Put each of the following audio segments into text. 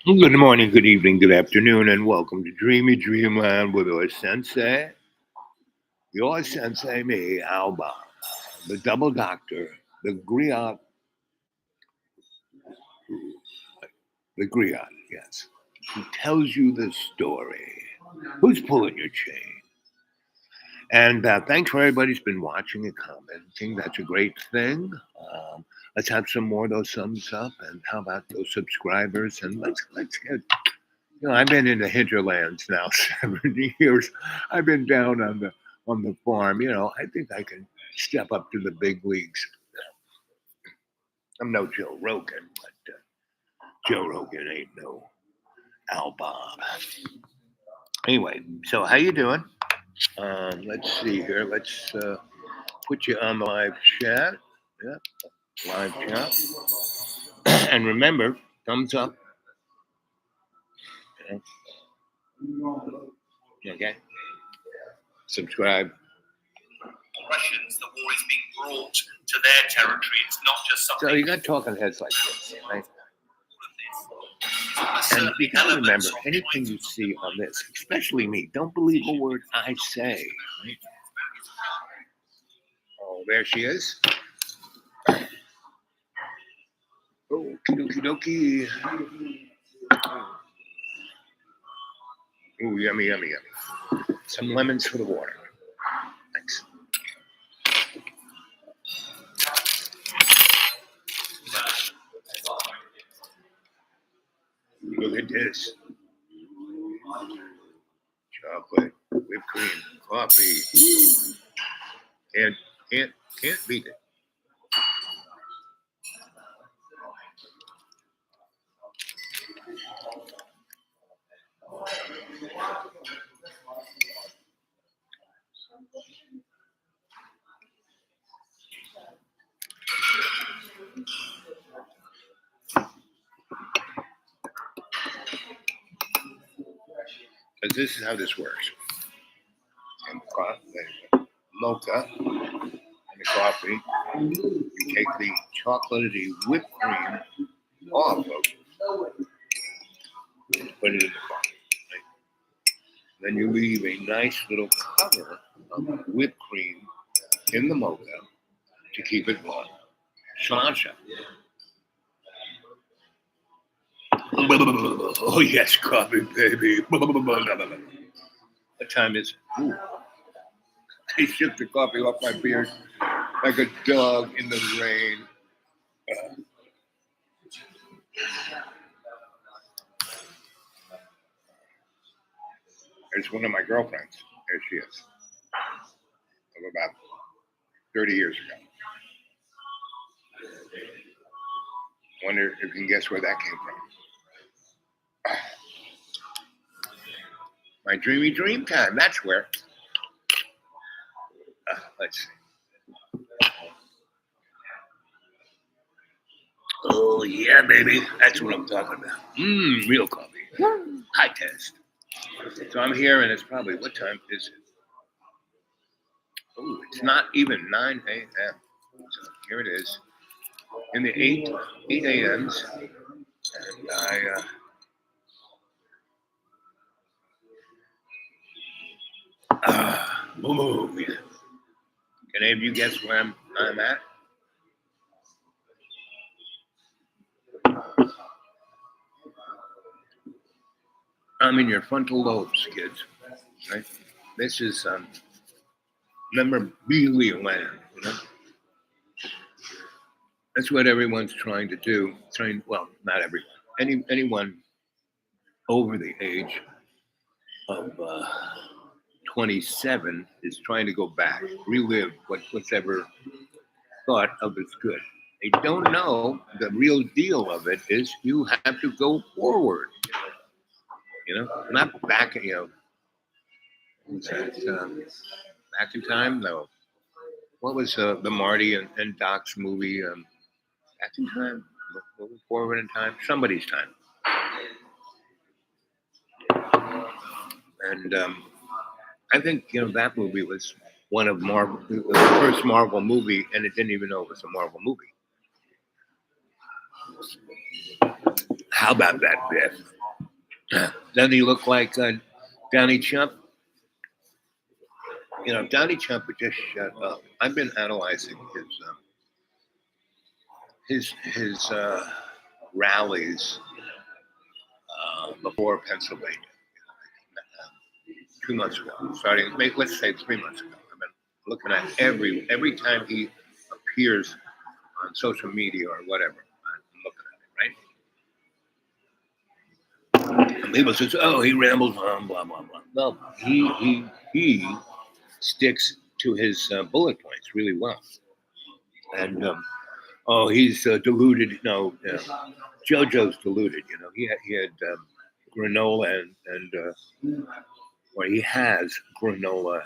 Good morning, good evening, good afternoon, and welcome to Dreamy Dreamland with your sensei, me, Alba, the double doctor, the griot, yes, who tells you the story. Who's pulling your chain? And thanks for everybody who's been watching and commenting. That's a great thing. Um, let's have some more of those thumbs up, and how about those subscribers? And let's get. I've been in the hinterlands now 7 years. I've been down on the farm. I think I can step up to the big leagues. I'm no Joe Rogan, but Joe Rogan ain't no Al Bob. Anyway, so how you doing? Let's see here. Let's put you on the live chat. Yeah, live chat. And remember, thumbs up. Okay. Subscribe. Russians, the war is being brought to their territory. It's not just something. So you got talking heads like this, right? And you got to remember, anything you see on this, especially me, don't believe a word I say. Right? Oh, there she is. Okie dokie dokie. Ooh, yummy, yummy, yummy. Some lemons for the water. Thanks. Look at this. Chocolate, whipped cream, coffee. And can't beat it. Because this is how this works. And the mocha and the coffee, you take the chocolatey whipped cream off of it, put it in the coffee. Right? Then you leave a nice little cover of whipped cream in the mocha to keep it warm. Sasha. Oh yes, coffee, baby. What time is it? Ooh. I shook the coffee off my beard like a dog in the rain. There's one of my girlfriends. There she is. Of about 30 years ago. Wonder if you can guess where that came from. My dreamy dream time. That's where. Let's see. Oh yeah, baby. That's what I'm talking about. Real coffee. High test. So I'm here, and it's probably, what time is it? Oh, it's not even 9 a.m. So here it is. In the 8 a.m.s. And yeah. Can any of you guess where I'm at? I'm in your frontal lobes, kids. Right? This is memorabilia land. That's what everyone's trying to do. Well, not everyone. Anyone over the age of 27 is trying to go back, relive what's ever thought of as good. They don't know the real deal of it is you have to go forward. Not back. What's that? Back in time? No. What was the Marty and Doc's movie? Back in time? Forward in time? Somebody's time. And I think that movie was one of Marvel, the first Marvel movie, and it didn't even know it was a Marvel movie. How about that, Biff? Doesn't he look like Donnie Chump? Donnie Chump would just shut up. I've been analyzing his rallies before Pennsylvania 2 months ago, starting let's say 3 months ago. I've been looking at every time he appears on social media or whatever. I'm looking at it, right? And people say, "Oh, he rambles on, blah blah blah." No, he sticks to his bullet points really well, and oh, he's deluded. No, JoJo's deluded. He had granola and or he has granola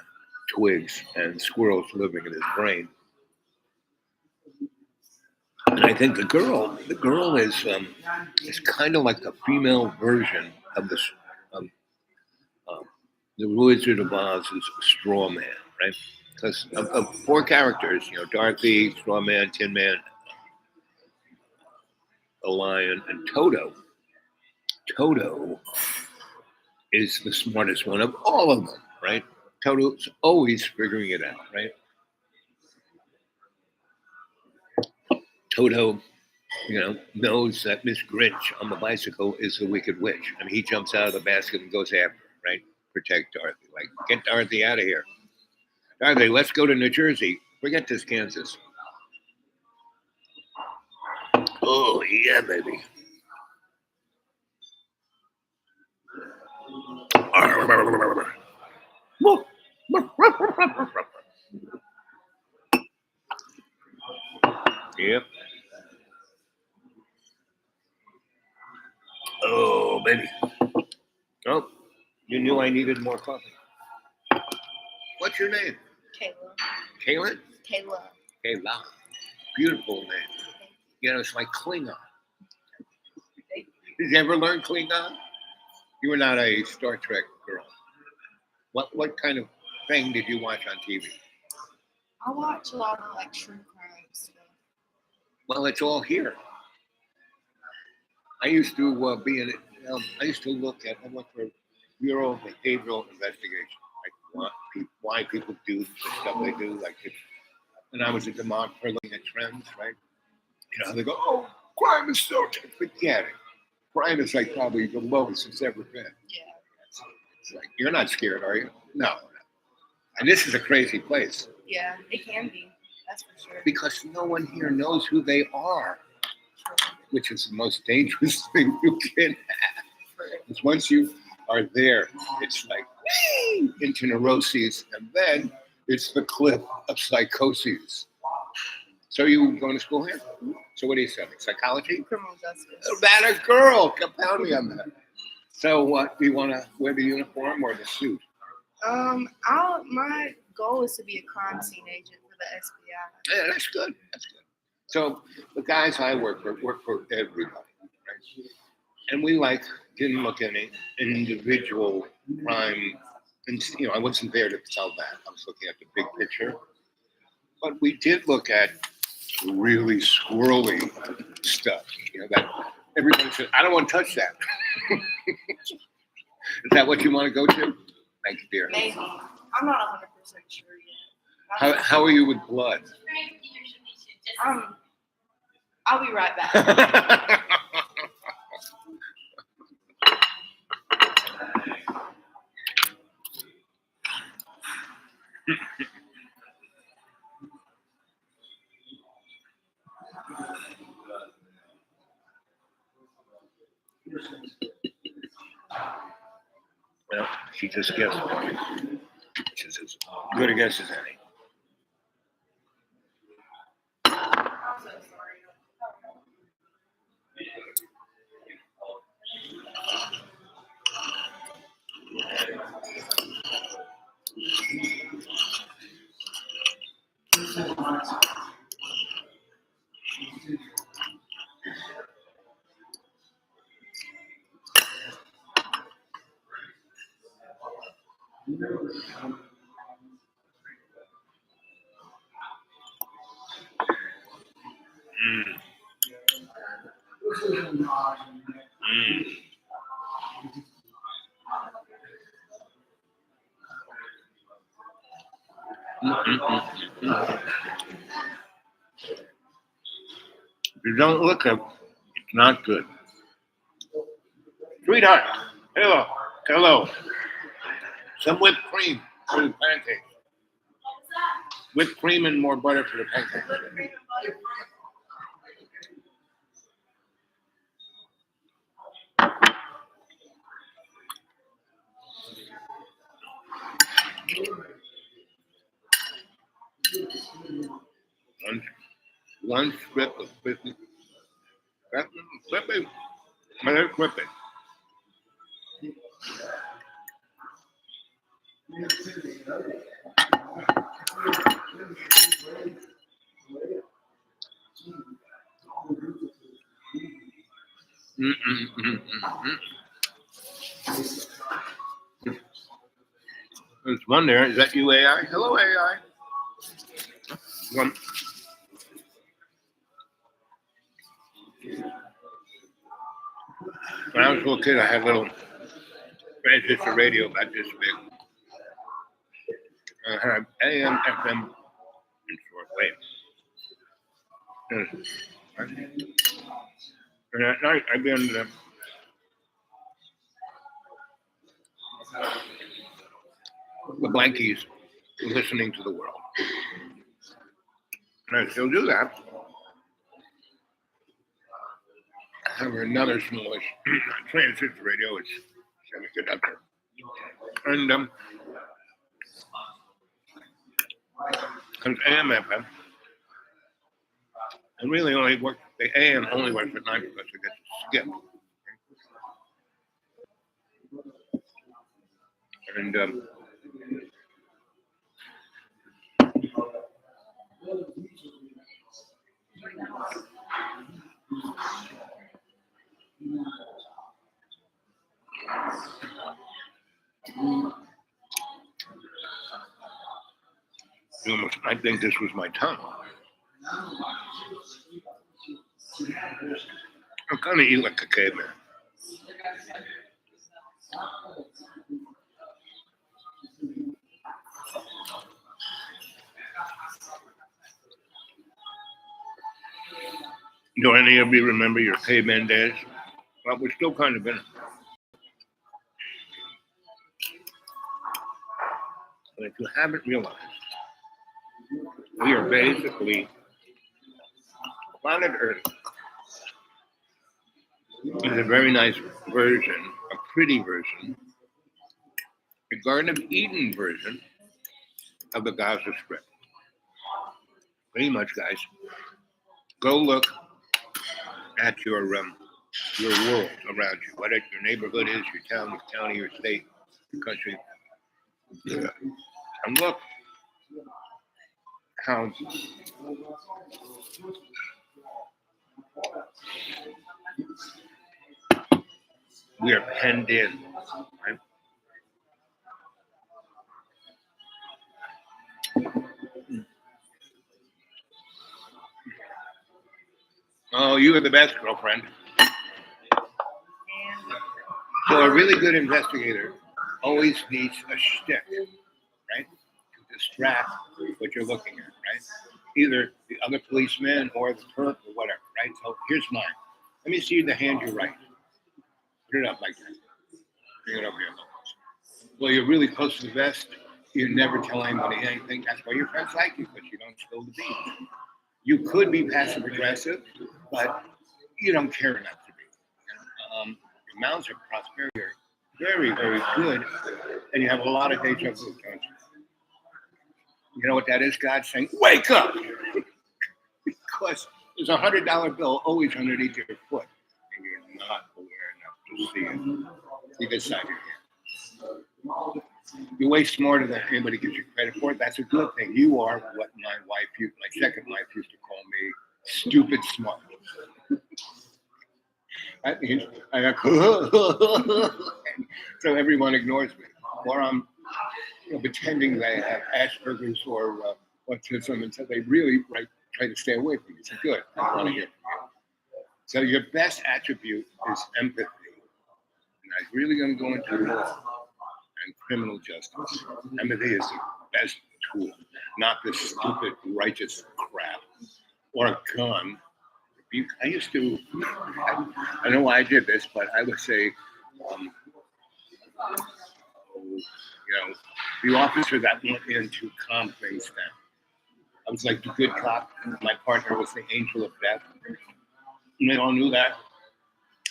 twigs and squirrels living in his brain. And I think the girl is kind of like the female version of um, the Wizard of Oz's straw man, right? Because of four characters, Dorothy, Straw Man, Tin Man, the Lion, and Toto. Toto is the smartest one of all of them, right? Toto's always figuring it out, right? Toto, knows that Miss Grinch on the bicycle is the Wicked Witch. I mean, he jumps out of the basket and goes after her, right? Protect Dorothy. Like, get Dorothy out of here. Dorothy, let's go to New Jersey. Forget this Kansas. Oh, yeah, baby. Yep. Oh, baby. Oh, you knew I needed more coffee. What's your name? Kayla. Kaylin? Kayla. Kayla. Beautiful name. It's like Klingon. Did you ever learn Klingon? You were not a Star Trek girl. What kind of thing did you watch on TV? I watch a lot of like true crime stuff. Well, it's all here. I used to be in it. I used to look at. I went for Bureau of Behavioral Investigation, like why people do the stuff they do. Like, when I was a demographer looking at trends, right? They go, "Oh, crime is so forget it. Crime is like probably the lowest it's ever been." Yeah. It's like, you're not scared, are you? No. And this is a crazy place. Yeah, it can be. That's for sure. Because no one here knows who they are, which is the most dangerous thing you can have. Because once you are there, it's like into neuroses, and then it's the cliff of psychoses. So you going to school here? So what are you studying? Psychology? Criminal justice. Oh, that a girl. Compound me on that. So what, do you want to wear the uniform or the suit? My goal is to be a crime scene agent for the SBI. Yeah, that's good. That's good. So the guys I work for everybody, right? And we didn't look at any individual crime, and I wasn't there to tell that. I was looking at the big picture. But we did look at really squirrely stuff. That everybody said, "I don't want to touch that." Is that what you want to go to? Thank you, dear. Maybe. I'm not 100% sure yet. How are you with blood? I'll be right back. Well, she just guessed for me, which is as good a guess as any. I'm so sorry. If you don't look up, it's not good. Sweetheart, hello, hello. Some whipped cream for the pancakes. Whipped cream and more butter for the pancakes. One strip of 50. Crispy. They're crispy. There's one there. Is that you, AI? Hello, AI. One. When I was a little kid, I had a little transistor radio about this big. I had AM, FM, and shortwave. And at night, I'd be under the blankies listening to the world. And I still do that. I have another smallish transistor radio. It's semiconductor. And comes AM, FM. And really only works, the AM only works at night because it gets skipped. And I think this was my tongue. I kind of eat like a caveman. Do any of you remember your caveman days? Well, we're still kind of in it. But if you haven't realized, we are basically planet Earth is a very nice version, a pretty version, a Garden of Eden version of the Gaza Strip. Pretty much, guys. Go look at your world around you, whatever your neighborhood is, your town, your county, your state, your country. And look how we are penned in. Right? Oh, you are the best, girlfriend. So a really good investigator always needs a shtick, right? To distract what you're looking at, right? Either the other policeman or the clerk or whatever, right? So here's mine. Let me see the hand you write. Put it up like that. Bring it over here. Well, you're really close to the vest. You never tell anybody anything. That's why your friends like you, because you don't spill the beans. You could be passive aggressive, but you don't care enough to be. Your mounds of prosperity are very, very good, and you have a lot of deja vu, don't you? You know what that is? God saying, wake up! Because there's $100 bill always underneath your foot, and you're not aware enough to see it. See this side of your hand. You're way smarter than anybody gives you credit for. That's a good thing. You are what my second wife used to call me, stupid smart. That means I go, so everyone ignores me, or I'm pretending they have Asperger's or autism until they really try to stay away from me. So good. I want to hear from you. So your best attribute is empathy. And I'm really going to go into law and criminal justice. Empathy is best tool, not this stupid righteous crap or a gun. I used to, I don't know why I did this, but I would say, um, the officer that went in to calm things down. I was like the good cop. My partner was the angel of death. And they all knew that.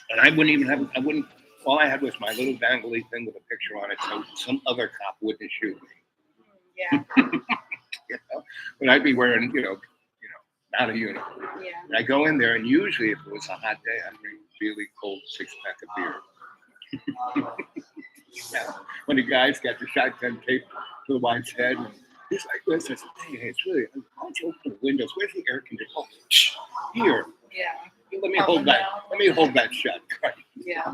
And I wouldn't even have, I wouldn't, all I had was my little dangly thing with a picture on it, so some other cop wouldn't shoot me. Yeah. But I'd be wearing, not a uniform. Yeah. And I go in there, and usually if it was a hot day, I'd drink really cold 6-pack of beer. Yeah. When the guys got the shotgun taped to the wine's head, and he's like this, I said, hey, it's really, why don't you open the windows? Where's the air conditioner? Oh, here. Yeah. Let me hold that. Let me hold that shut. Yeah.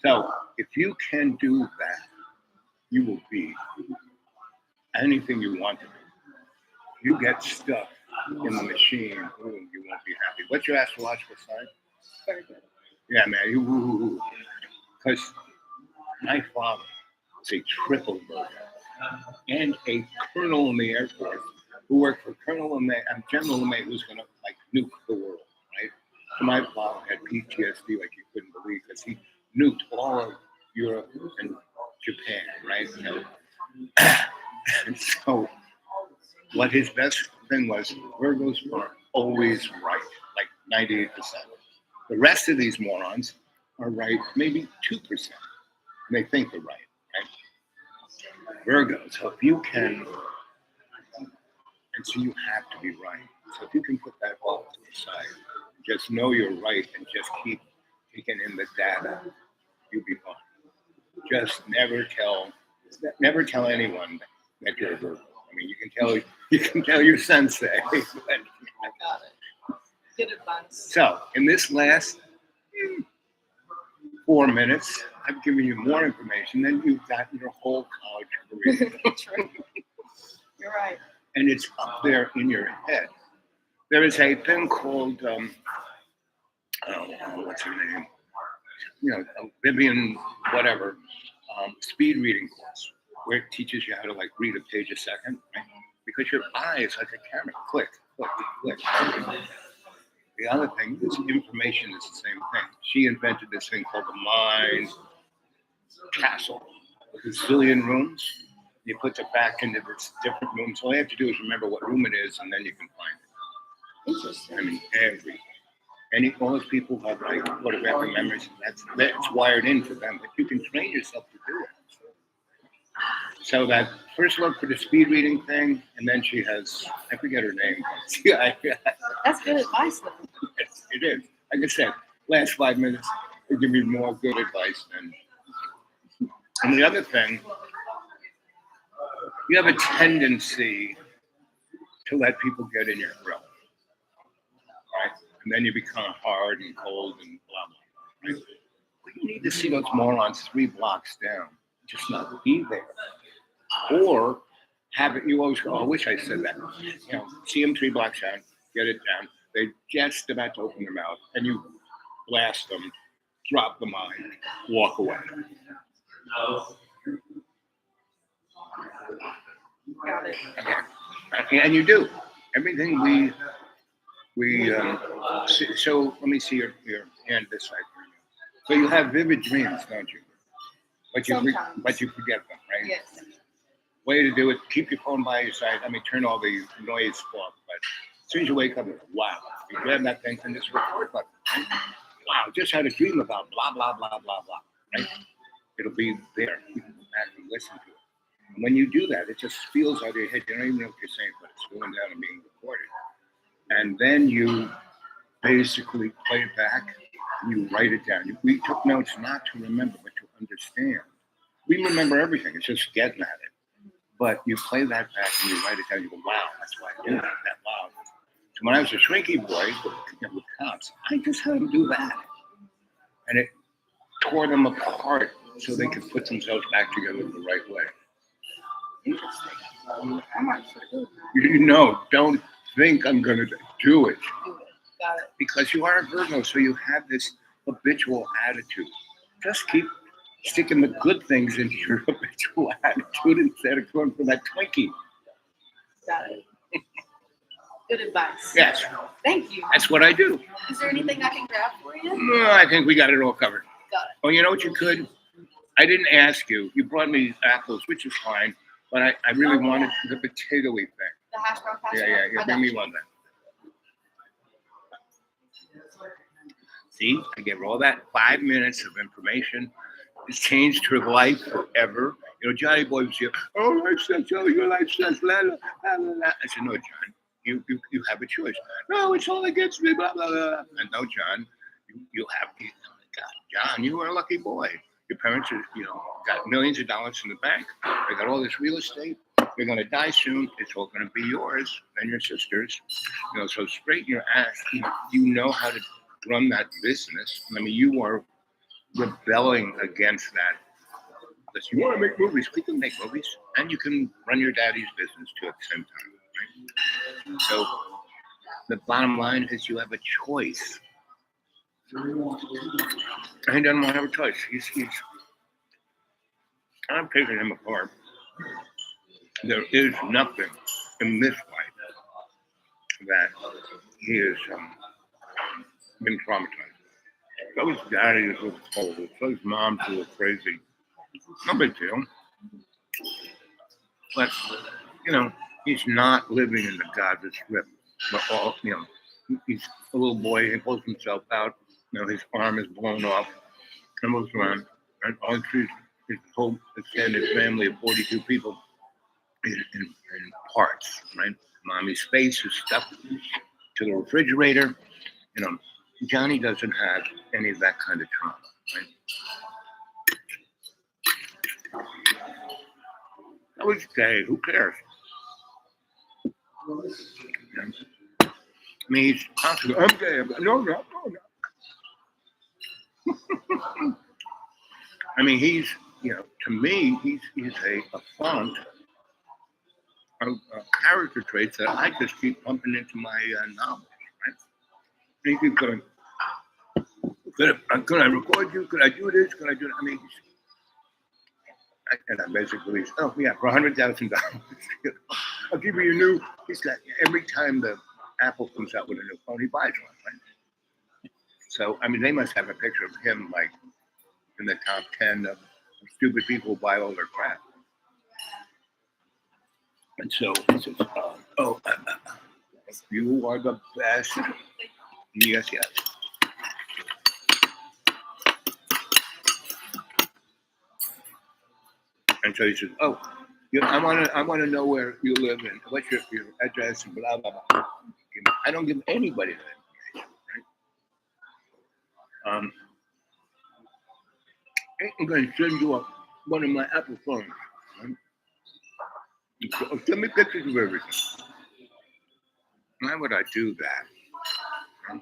So if you can do that, you will be anything you want to be. You get stuck in the machine, ooh, you won't be happy. What's your astrological sign? Very good. Yeah, man. Because my father was a triple burger and a colonel in the Air Force who worked for Colonel LeMay and General LeMay, who's going to like nuke the world, right? So my father had PTSD like you couldn't believe because he nuked all of Europe and Japan, right? And so what his best thing was, Virgos are always right, like 98%. The rest of these morons are right maybe 2%. And they think they're right, right? Virgos, so if you can, and so you have to be right. So if you can put that off to the side, just know you're right and just keep taking in the data, you'll be fine. Just never tell anyone that you're a Virgo. I mean, you can tell your sensei. I got it. Good advice. So in this last 4 minutes, I've given you more information than you've gotten your whole college career. True. You're right. And it's up there in your head. There is a thing called, what's her name? Vivian, whatever, speed reading course, where it teaches you how to like read a page a second, right? Because your eye is like a camera, click, click, click. The other thing is information is the same thing. She invented this thing called the mind castle, with a zillion rooms. You put it back into this different rooms. All you have to do is remember what room it is, and then you can find it. Interesting. I mean, all those people have like photographic memories. That's wired into them, but you can train yourself to do it. So that first look for the speed reading thing, and then she has, I forget her name. That's good advice, though. Yes, it is. Like I said, last 5 minutes, they give me more good advice than. And the other thing, you have a tendency to let people get in your throat, right? And then you become hard and cold and blah, blah, right? Well, you need to see those morons 3 blocks down, just not be there. Or have it, you always go, oh, I wish I said that. See them 3 blocks down, get it down. They're just about to open their mouth, and you blast them, drop the mic, walk away. Got it. Okay. And you do everything we so let me see your hand this side. So you have vivid dreams, don't you? But you forget them, right? Yes. Way to do it: keep your phone by your side. I mean, turn all the noise off. But as soon as you wake up, wow, you grab that thing and just record button. Right? Wow, just had a dream about blah blah blah blah blah. Right? It'll be there. You can go back and listen to it. And when you do that, it just feels out of your head. You don't even know what you're saying, but it's going down and being recorded. And then you basically play it back and you write it down. We took notes not to remember, but to understand. We remember everything. It's just getting at it. But you play that back and you write it down. You go, wow, that's why I do that loud. So when I was a shrinky boy with cops, I just had them do that. And it tore them apart so they could put themselves back together the right way. Interesting. I might do that. Don't think I'm going to do it. Do it. Got it. Because you are a Virgo, so you have this habitual attitude. Just keep sticking the good things into your habitual attitude instead of going for that Twinkie. Got it. Good advice. Yes, Thank you. that's what I do. Is there anything I can grab for you? No, I think we got it all covered. Got it. Oh, you know what you could? I didn't ask you. You brought me apples, which is fine, but I really Oh, wanted yeah. the potato-y thing. The hash brown passion. Yeah. Bring me one then. See, I gave her all that 5 minutes of information. It's changed her life forever. You know, Johnny Boy was here. Oh, life sucks. Oh, your life sucks. La, la, la, la, la. I said, no, John, you have a choice. No, it's all against me. Blah, blah, blah. And no, John, you have. Oh my God, John, you are a lucky boy. Your parents are, got millions of dollars in the bank. They got all this real estate. You're going to die soon. It's all going to be yours and your sister's. So straighten your ass. You know how to run that business. I mean, you are rebelling against that. Because you want to make movies, we can make movies, and you can run your daddy's business too at the same time. Right? So the bottom line is you have a choice. And he doesn't want to have a choice. I'm taking him apart. There is nothing in this life that he has been traumatized. So his daddy is a little cold. So his mom's a little crazy. No big deal. But, he's not living in the Gaza Strip. But he's a little boy. He pulls himself out. His arm is blown off and moves around. And all he sees is his whole extended family of 42 people in parts, right? Mommy's face is stuck to the refrigerator. Johnny doesn't have any of that kind of trauma, right? I was gay. Who cares? I mean, he's constantly, I'm gay. No. I mean, he's, to me, he's a font of character traits that I just keep pumping into my novels, right? And he keeps going, could I record you? Could I do this? Could I do that? I mean, and I basically, for $100,000, I'll give you a new. He's got every time the Apple comes out with a new phone, he buys one, right? So I mean, they must have a picture of him like in the top 10 of stupid people who buy all their crap. And so he says, you are the best. Yes. And so he says, I want to know where you live and what's your address and blah, blah, blah. I don't give anybody that information, right? I'm going to send you one of my Apple phones. Right? So, send me pictures of everything. Why would I do that? Right?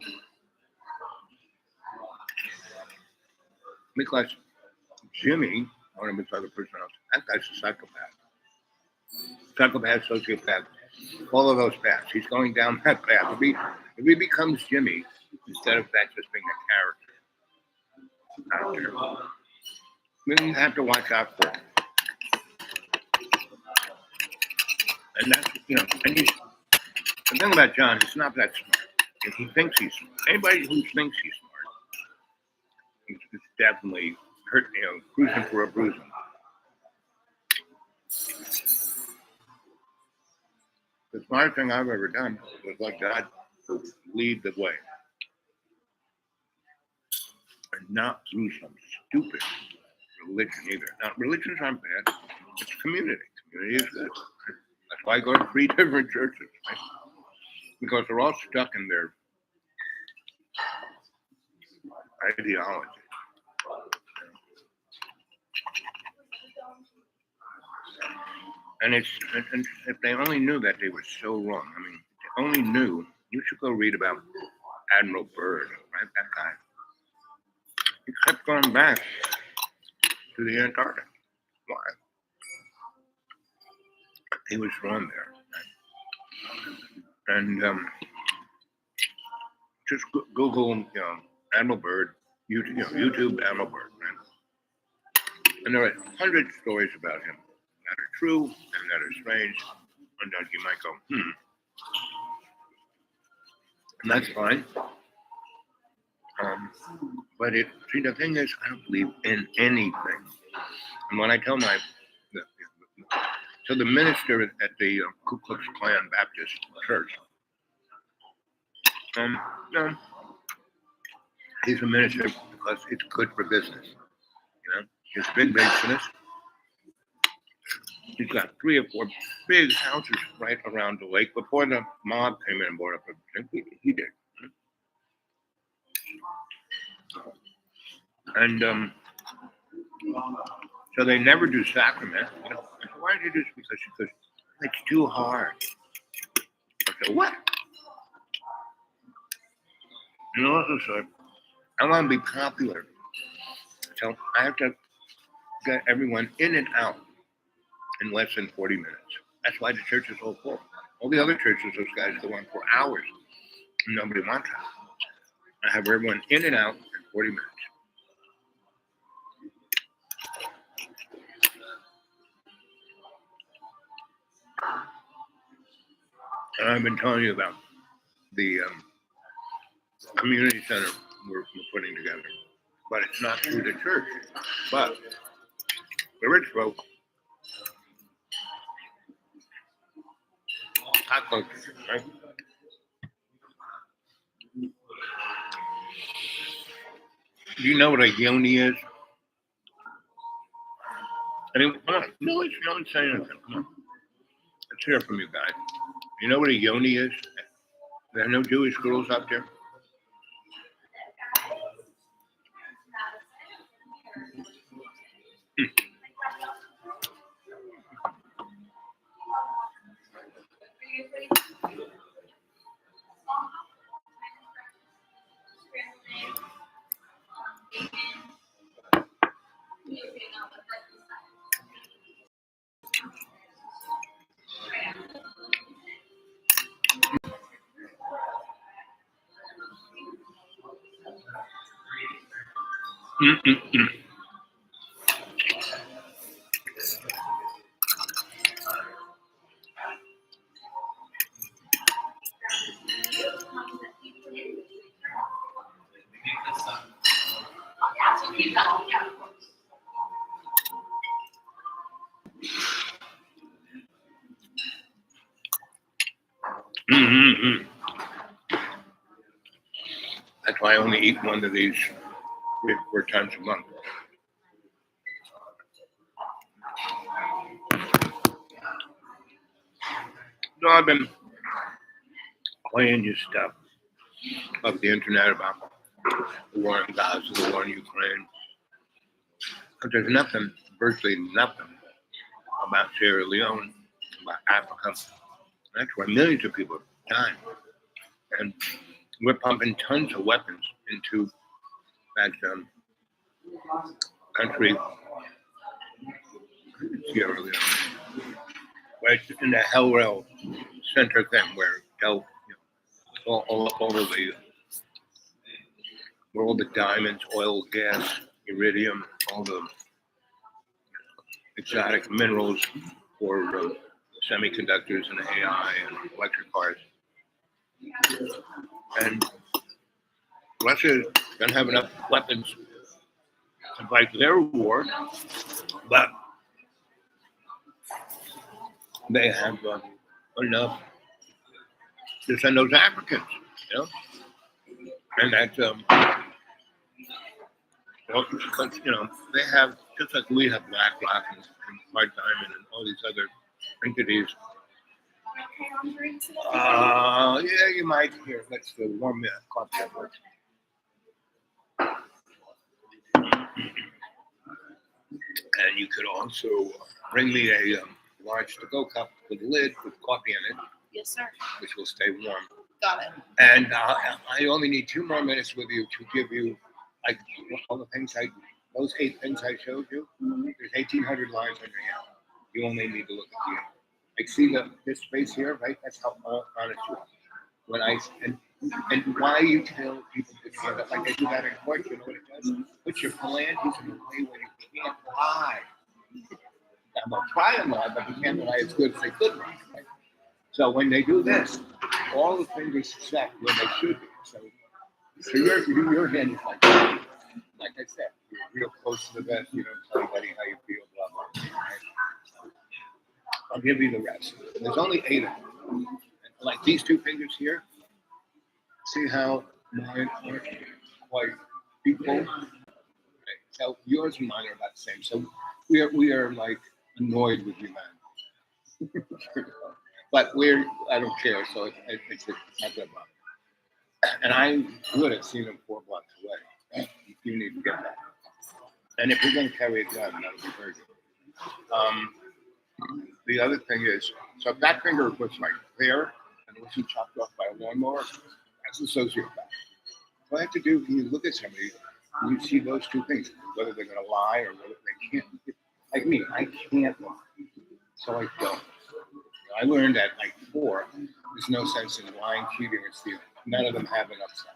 Because Jimmy, one of his other personalities, that guy's a psychopath. Psychopath, sociopath, all of those paths. He's going down that path. If he becomes Jimmy, instead of that just being a character, I don't care. We don't have to watch out for him. And that's, and the thing about John, he's not that smart. If he thinks he's smart, anybody who thinks he's smart is definitely hurt, cruising for a bruising. The smartest thing I've ever done was let God lead the way. And not through some stupid religion either. Now, religions aren't bad. It's community. Community is good. That's why I go to 3 different churches, right? Because they're all stuck in their ideology. And if they only knew that they were so wrong. I mean, if they only knew, you should go read about Admiral Byrd, right? That guy. He kept going back to the Antarctic. Why? He was wrong there. Right? And just Google, Admiral Byrd, YouTube Admiral Byrd, right? And there are 100 stories about him that are true and that are strange, and that you might go, and that's fine. But see, the thing is, I don't believe in anything. And when I tell so the minister at the Ku Klux Klan Baptist Church, no, he's a minister because it's good for business. He's a big business. He's got 3 or 4 big houses right around the lake. Before the mob came in and bought up everything, he did. And so they never do sacrament. Why did you do this? Because it's too hard. I said, what? And also said, I want to be popular. So I have to get everyone in and out in less than 40 minutes. That's why the church is so full. All the other churches, those guys go on for hours. And nobody wants that. I have everyone in and out in 40 minutes. And I've been telling you about the community center we're putting together. But it's not through the church. But the rich folk, hot culture, right? Do you know what a yoni is? Anyone? Come on. No one's saying anything. Come on. Let's hear from you guys. You know what a yoni is? There are no Jewish girls out there? That's why I only eat one of these 3 or 4 times a month. So I've been playing you stuff of the internet about the war in Gaza, the war in Ukraine. But there's nothing, virtually nothing, about Sierra Leone, about Africa. That's where millions of people are dying. And we're pumping tons of weapons into that country, Sierra Leone. Right in the Hell Rail center thing where all of the where all the diamonds, oil, gas, iridium, all the exotic minerals for semiconductors and AI and electric cars. And Russia doesn't have enough weapons to fight their war, but they have enough to send those Africans, and that's because they have, just like we have BlackRock and White Diamond and all these other entities. Yeah, you might. Here, let's warm the coffee up. And you could also bring me a large to-go cup with a lid with coffee in it. Yes, sir. Which will stay warm. Got it. And I only need 2 more minutes with you to give you like all the things those 8 things I showed you. There's 1,800 lines on your hand. You only need to look at the end. Like, see this space here, right? That's how honest you are. When and why you tell people to stand up like they do that in court, you know what it does? Puts your phalanges in the way when you You can't lie. They'll try and lie, but they can't lie as good as they could lie. Right? So when they do this, all the fingers set where they should be. So your hand is like I said, you're real close to the vest. You don't tell anybody how you feel, blah blah. Right? I'll give you the rest. There's only 8 of them. Like these 2 fingers here. See how mine are quite equal? Right? So yours and mine are about the same. So we are like annoyed with you, man. But I don't care. So it's not that bad. And I'm good at seeing them 4 blocks away. You need to get that. And if you're going to carry a gun, that'll be very good. The other thing is, so if that finger was like there and it wasn't chopped off by a lawnmower, that's a sociopath. What I have to do when you look at somebody, you see those 2 things, whether they're going to lie or whether they can't. Like me, I can't lie. So I don't. I learned at like 4, there's no sense in lying, cheating, or stealing. None of them have an upside.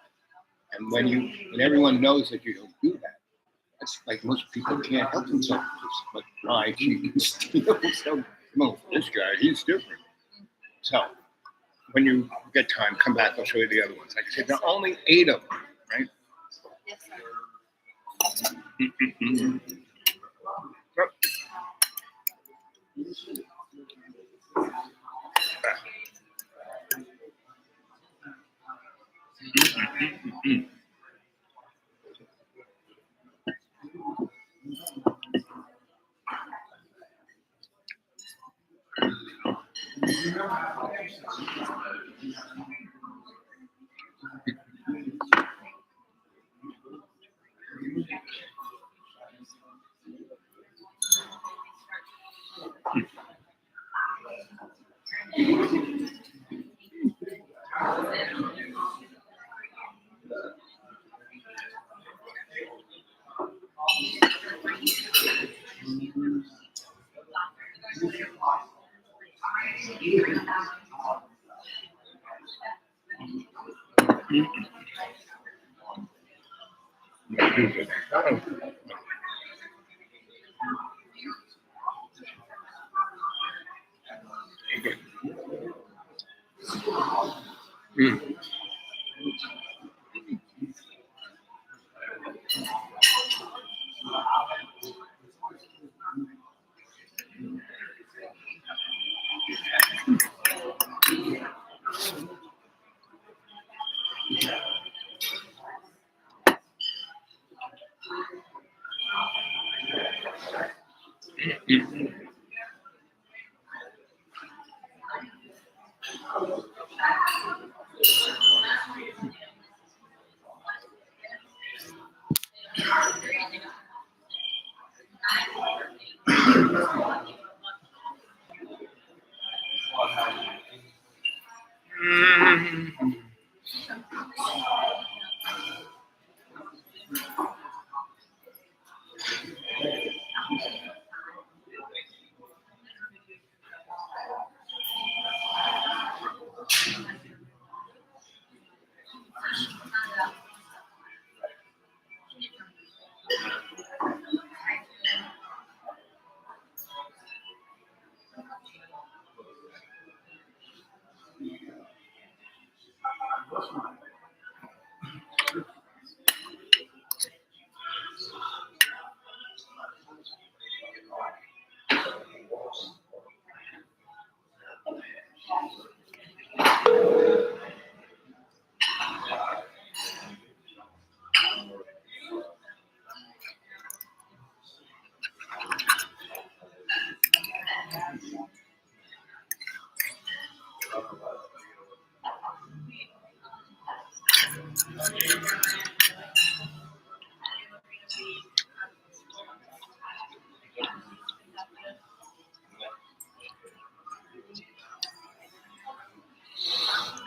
And when everyone knows that you don't do that, it's like most people can't help themselves. Just like lie, cheat, and steal. So, no, this guy, he's different. So, when you get time, come back. I'll show you the other ones. Like I said, there are only 8 of them, right? Yes, sir.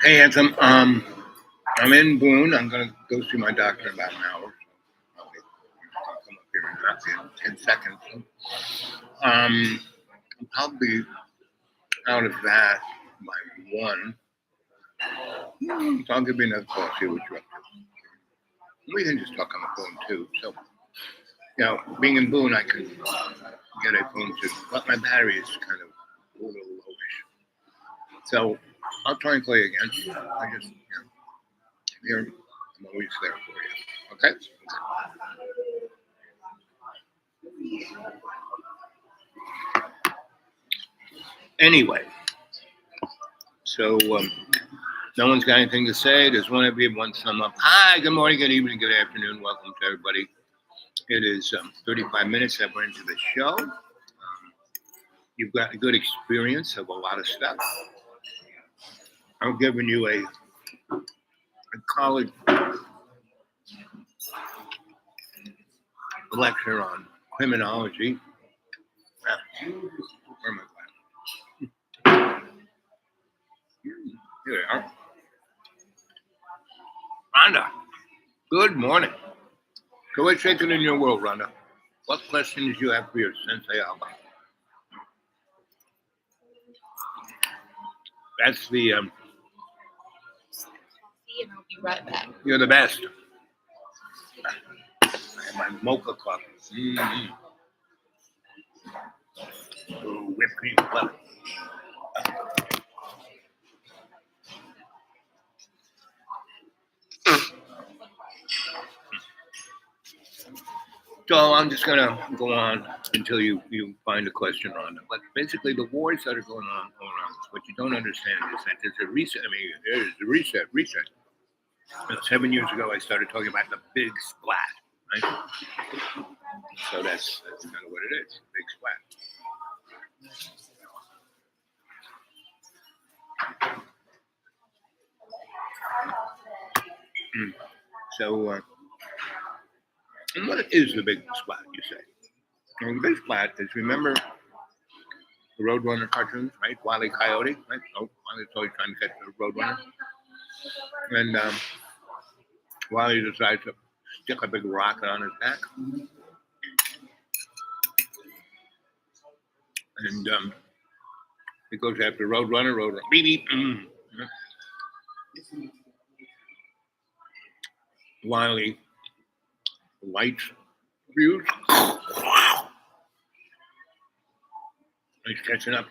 Hey, Anthem. I'm in Boone. I'm going to go see my doctor in about an hour. I'll come up here and talk to you in 10 seconds. I'll be out of that by 1. So I'll give you another call, see what you're up to. We can just talk on the phone, too. So Being in Boone, I can get a phone system, but my battery is kind of a little lowish. So I'll try and play again. I just, here, I'm always there for you. Okay? Anyway, so no one's got anything to say. Does one of you want to sum up? Hi, good morning, good evening, good afternoon. Welcome to everybody. It is 35 minutes that we're into the show. You've got a good experience of a lot of stuff. I'm giving you a college lecture on criminology. Where am I? Here they are. Rhonda, good morning. So what's shaking in your world, Rhonda? What questions do you have for your Sensei Alba? That's the, And I'll be right back. you're the best. I have my mocha coffee. Mm-hmm. Oh, whipped cream fluff. So I'm just going to go on until you find a question on it. But basically, the wars that are going on, what you don't understand is that there's a reset. I mean, there's a reset. 7 years ago, I started talking about the big splat, right? So that's kind of what it is, big splat. So, and what is the big splat, you say? Well, the big splat is, remember the Roadrunner cartoons, right? Wile E. Coyote, right? Oh, Wile's always trying to catch the Roadrunner. And Wile decides to stick a big rocket on his back. And he goes after Roadrunner, beep, beep. Wile lights fuse. He's catching up.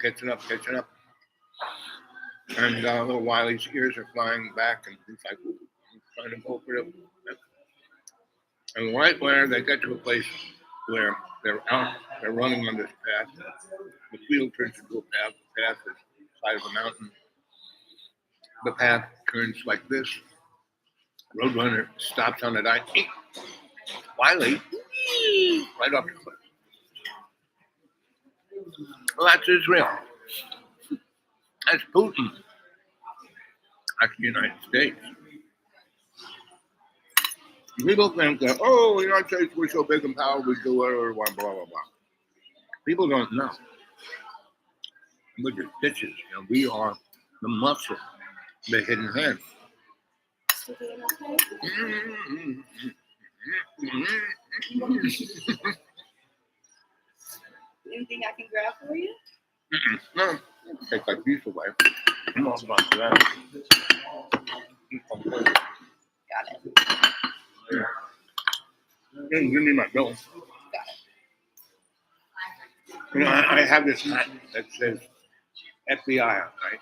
And little Wiley's ears are flying back, and he's like, ooh, I'm trying to go for it. And right where they get to a place where they're running on this path, the field turns into a path. The path is the side of a mountain. The path turns like this. Roadrunner stops on it. Wiley, right off the cliff. Well, that's Israel. That's Putin. That's the United States. People think that, the United States, we're so big and powerful, we do whatever we want, blah, blah, blah. People don't know. We're just bitches. We are the muscle, the hidden hand. Still doing okay? Anything I can grab for you? No, take that piece away. I'm all about that. Got it. Give me my bill. Got it. I have this hat that says FBI on it, right?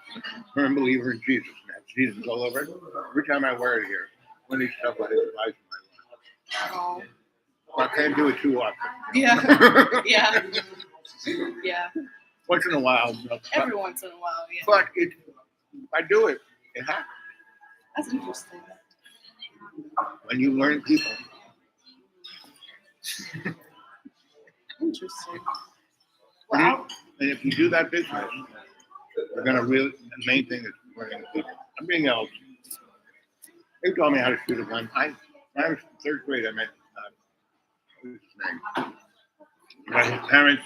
Firm believer in Jesus. And that's Jesus all over it. Every time I wear it here, when they stuff like it flies in my life. Oh. I can't do it too often. Yeah. Yeah. Yeah. Once in a while. Every once in a while, yeah. But if I do it, it happens. That's interesting. When you learn people. Interesting. And Wow. if you do that business, you're going to really, the main thing is learning people. I'm being else. They taught me how to shoot a gun. When I was in third grade, I met, what's his name? My parents,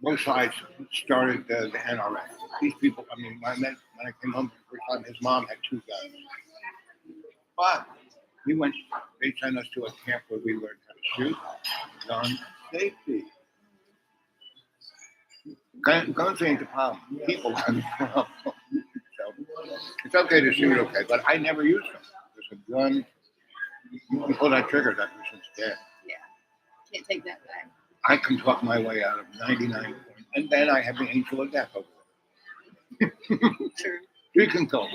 both sides started the NRA. These people, when I came home the first time, his mom had 2 guns. But they sent us to a camp where we learned how to shoot, gun safety. Guns ain't the problem. People are the problem. So it's okay to shoot, okay, but I never used them. There's a gun. You can pull that trigger, that person's dead. Yeah. Can't take that back. I can talk my way out of 99 points. And then I have the angel of death over True. there. She can go.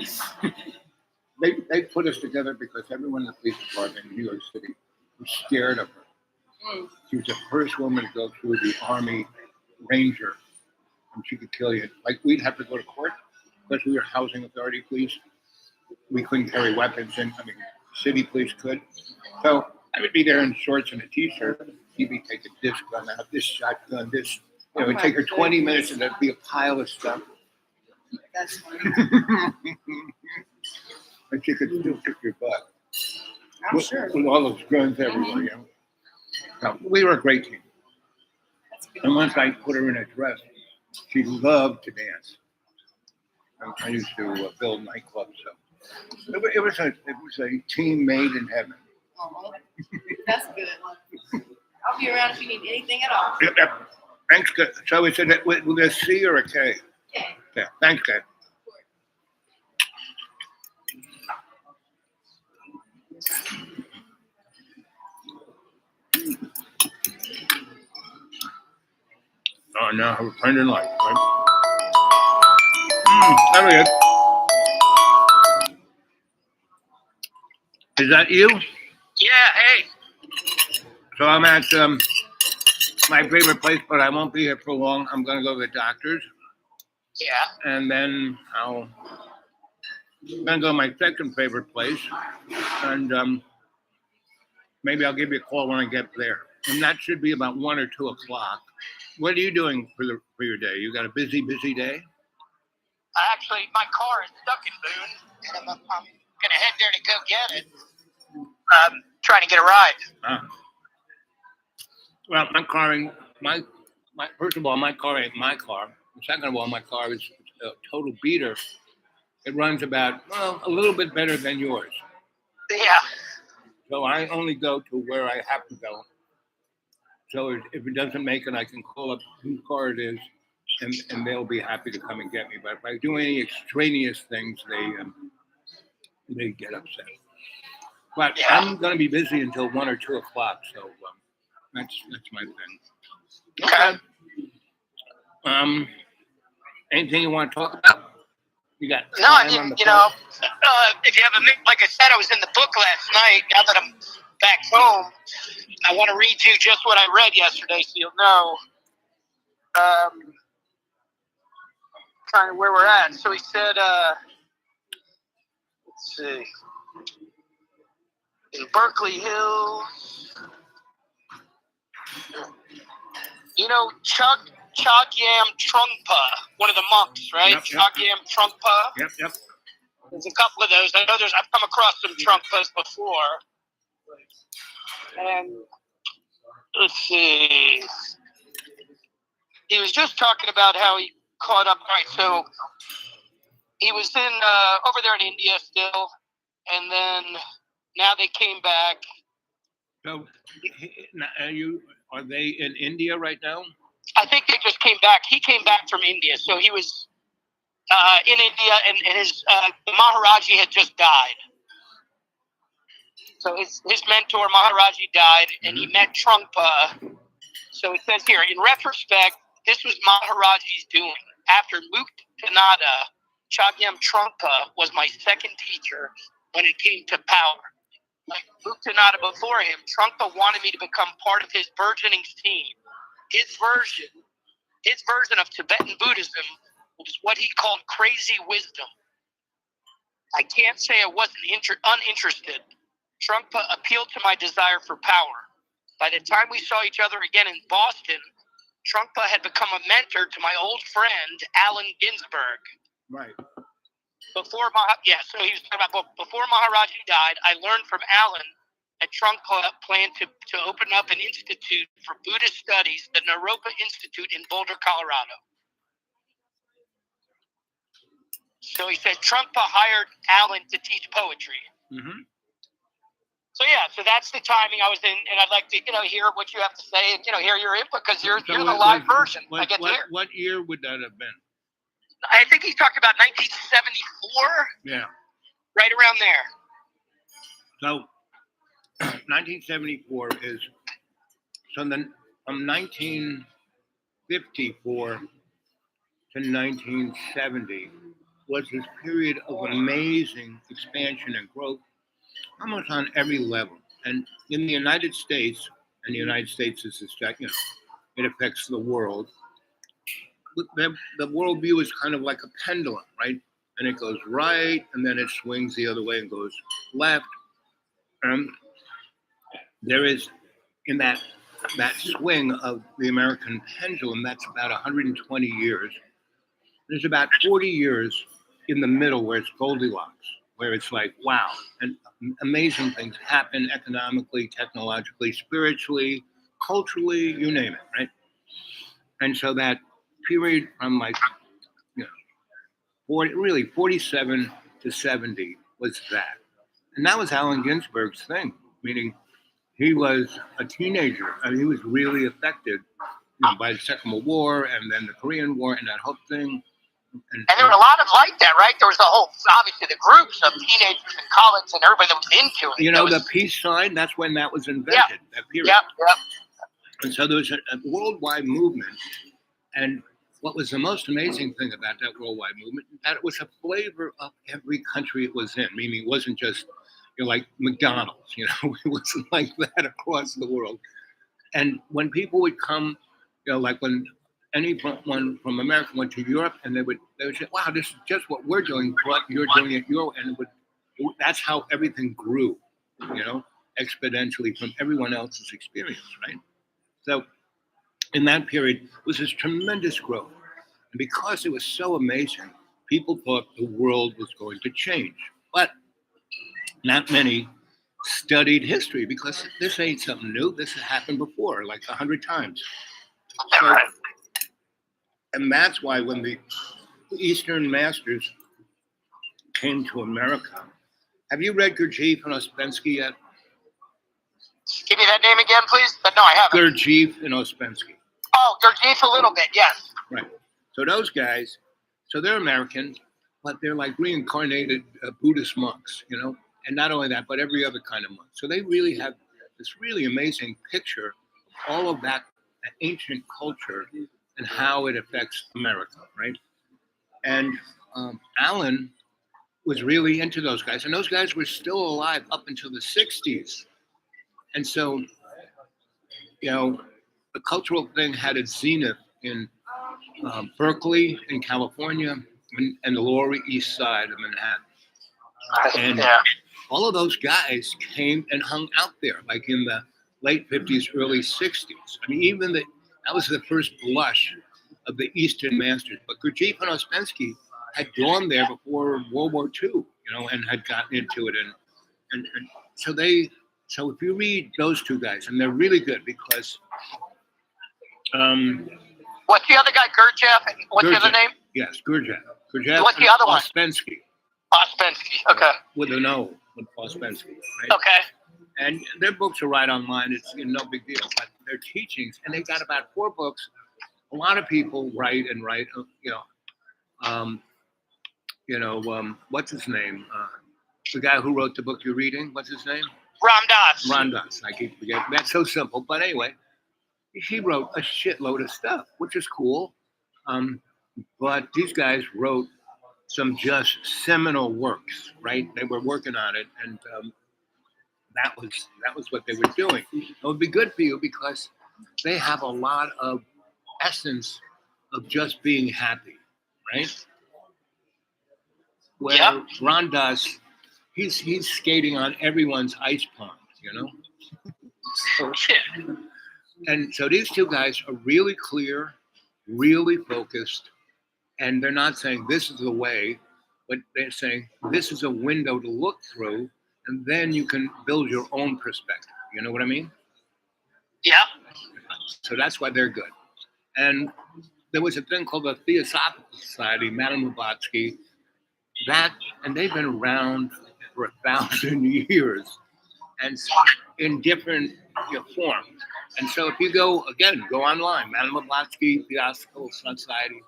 They put us together because everyone in the police department in New York City was scared of her. Mm. She was the first woman to go through the Army Ranger, and she could kill you. Like, we'd have to go to court because we were housing authority police. We couldn't carry weapons in. I mean, city police could. So I would be there in shorts and a t-shirt. She'd be taking this gun out, this shotgun, this. You know, it'd take her 20 minutes, and there'd be a pile of stuff. That's funny. And she could still kick your butt. I'm with, sure. with all those guns everywhere, you know. So we were a great team. That's good. And once I put her in a dress, she loved to dance. I used to build nightclubs, so it was a team made in heaven. Oh, that's good. I'll be around if you need anything at all. Yep. Thanks, good. So is it with a C or a K? Okay. Yeah. Thanks, guys. Oh, now we're finding light, right? There we go. Is that you? Yeah, hey. So I'm at my favorite place, but I won't be here for long. I'm going to go to the doctor's, Yeah. and then I'm going to go to my second favorite place, and maybe I'll give you a call when I get there. And that should be about 1 or 2 o'clock. What are you doing for your day? You got a busy day? Actually, my car is stuck in Boone, and I'm going to head there to go get it. Trying to get a ride. Well, my first of all, my car ain't my car. Second of all, my car is a total beater. It runs about a little bit better than yours. Yeah. So I only go to where I have to go. So if it doesn't make it, I can call up whose car it is, and they'll be happy to come and get me. But if I do any extraneous things, they get upset. But Yeah. I'm going to be busy until 1 or 2 o'clock, so that's my thing. Okay. Anything you want to talk about? You got No, I time on the didn't, phone? if you have a minute, like I said, I was in the book last night. Now that I'm back home, I want to read you just what I read yesterday so you'll know kind of where we're at. So he said, let's see, in Berkeley Hills, you know, Chogyam Trungpa, one of the monks, right? Yep. Chogyam Trungpa. Yep. There's a couple of those. I know I've come across some Trungpas before. And let's see. He was just talking about how he caught up. All right, so he was in over there in India still, and then now they came back. So, are they in India right now? I think they just came back. He came back from India, so he was in India, and his Maharaji had just died. So his mentor Maharaji died, and he met Trungpa. So it says here, in retrospect, this was Maharaji's doing. After Muktananda, Chogyam Trungpa was my second teacher when it came to power. Like Muktananda before him, Trungpa wanted me to become part of his burgeoning scene. His version of Tibetan Buddhism was what he called crazy wisdom. I can't say I wasn't uninterested. Trungpa appealed to my desire for power. By the time we saw each other again in Boston, Trungpa had become a mentor to my old friend, Allen Ginsberg. Right. So he was talking about before Maharaji died, I learned from Allen that Trungpa planned to open up an institute for Buddhist studies, the Naropa Institute in Boulder, Colorado. So he said Trungpa hired Allen to teach poetry. Mm-hmm. So so that's the timing I was in, and I'd like to hear what you have to say and hear your input because you're the live version. I get to hear. What year would that have been? I think he's talking about 1974. Yeah. Right around there. So 1974 is So then from 1954 to 1970 was this period of amazing expansion and growth, almost on every level. And in the United States, and the United States is it affects the world. The worldview is kind of like a pendulum, right? And it goes right, and then it swings the other way and goes left. There is in that swing of the American pendulum, that's about 120 years. There's about 40 years in the middle where it's Goldilocks, where it's like, wow, and amazing things happen economically, technologically, spiritually, culturally, you name it, right? And so that period from 47 to 70 was that. And that was Allen Ginsberg's thing, meaning he was a teenager. I mean, he was really affected by the Second World War and then the Korean War and that whole thing. And there were a lot of like that, right? There was obviously the groups of teenagers in college and everybody that was into it. The peace sign, that's when that was invented, that period. Yep. And so there was a worldwide movement. And what was the most amazing thing about that worldwide movement, that it was a flavor of every country it was in, meaning it wasn't just like McDonald's, it wasn't like that across the world. And when people would come, like when anyone from America went to Europe, and they would say, "Wow, this is just what we're doing, but you're doing it your way." And that's how everything grew, exponentially from everyone else's experience, right? So in that period was this tremendous growth, and because it was so amazing, people thought the world was going to change, but not many studied history because this ain't something new. This has happened before, like 100 times. So, and that's why when the Eastern Masters came to America, have you read Gurdjieff and Ouspensky yet? Give me that name again, please. But no, I haven't. Gurdjieff and Ouspensky. Oh, Gurdjieff a little bit, yes. Right. So those guys, they're American, but they're like reincarnated Buddhist monks, And not only that, but every other kind of monk. So they really have this really amazing picture of all of that ancient culture and how it affects America, right? And Allen was really into those guys, and those guys were still alive up until the 60s. And so, the cultural thing had its zenith in Berkeley in California and the Lower East Side of Manhattan. And all of those guys came and hung out there, like in the late 50s, early 60s. I mean, that was the first blush of the Eastern Masters. But Gurdjieff and Ouspensky had gone there before World War II, and had gotten into it. And so if you read those two guys, and they're really good because. What's the other guy, Gurdjieff? What's the other name? Yes, Gurdjieff. What's the other one? Ouspensky. Ouspensky, okay. With an O, with Ouspensky, right? Okay. And their books are right online. It's no big deal. But their teachings, and they got about 4 books. A lot of people write, what's his name? The guy who wrote the book you're reading, what's his name? Ram Dass. I keep forgetting. That's so simple. But anyway, he wrote a shitload of stuff, which is cool. But these guys wrote some just seminal works, right? They were working on it, and that was what they were doing. It would be good for you because they have a lot of essence of just being happy, right? Where Ram Dass, he's skating on everyone's ice pond, So, and so these two guys are really clear, really focused, and they're not saying this is the way, but they're saying this is a window to look through, and then you can build your own perspective. You know what I mean? Yeah. So that's why they're good. And there was a thing called the Theosophical Society, Madame Blavatsky, and they've been around for 1,000 years, and in different forms. And so if you go online, Madame Blavatsky, Theosophical Society,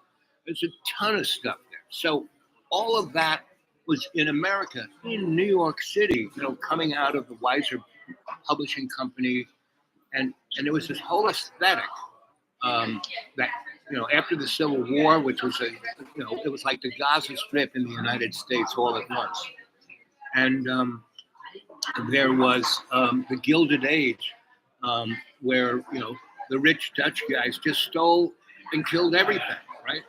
there's a ton of stuff there. So all of that was in America, in New York City, coming out of the Weiser Publishing Company, and there was this whole aesthetic that after the Civil War, which was it was like the Gaza Strip in the United States all at once, and there was the Gilded Age, where the rich Dutch guys just stole and killed everything, right?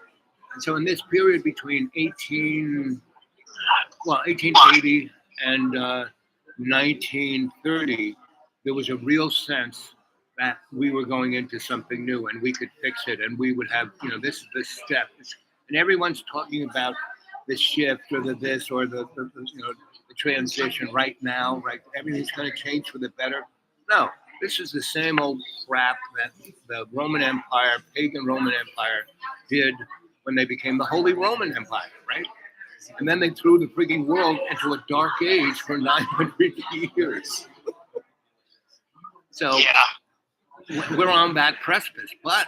And so in this period between 1880 and 1930, there was a real sense that we were going into something new and we could fix it, and we would have this step. And everyone's talking about the shift or the this or the transition right now, right? Everything's going to change for the better. No, this is the same old crap that the Roman Empire, pagan Roman Empire, did when they became the Holy Roman Empire, right? And then they threw the freaking world into a dark age for 900 years. So we're on that precipice. But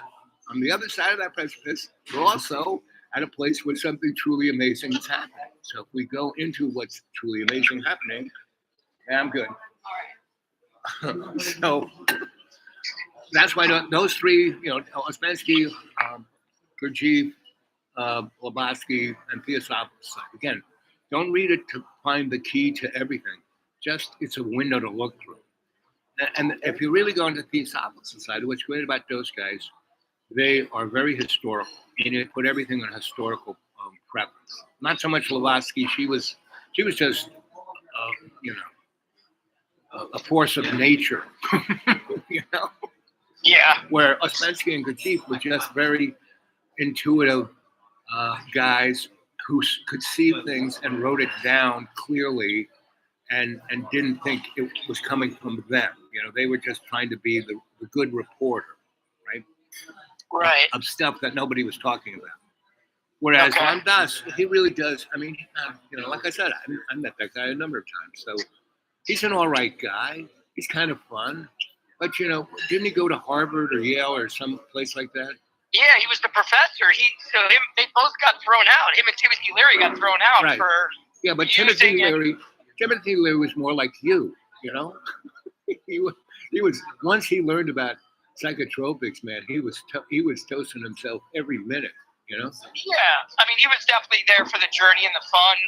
on the other side of that precipice, we're also at a place where something truly amazing is happening. So if we go into what's truly amazing happening, I'm good. So that's why those three, Ouspensky, Gurdjieff, Blavatsky, and Theosophos. Again, don't read it to find the key to everything. Just it's a window to look through. And if you really go into Theosophos' side, what's great about those guys, they are very historical. And they put everything on historical preference. Not so much Blavatsky. She was just, a force of nature. Yeah. Where Ouspensky and Gurdjieff were just very intuitive guys who could see things and wrote it down clearly and didn't think it was coming from them. They were just trying to be the good reporter, right? Right. Of stuff that nobody was talking about. Whereas Ram Dass, he really does. I mean, like I said, I met that guy a number of times. So he's an all right guy. He's kind of fun. But, didn't he go to Harvard or Yale or some place like that? Yeah, he was the professor. They both got thrown out. Him and Timothy Leary got thrown out Right. for But using Timothy Leary was more like you, he was once he learned about psychotropics, man, he was toasting himself every minute, Yeah, I mean, he was definitely there for the journey and the fun,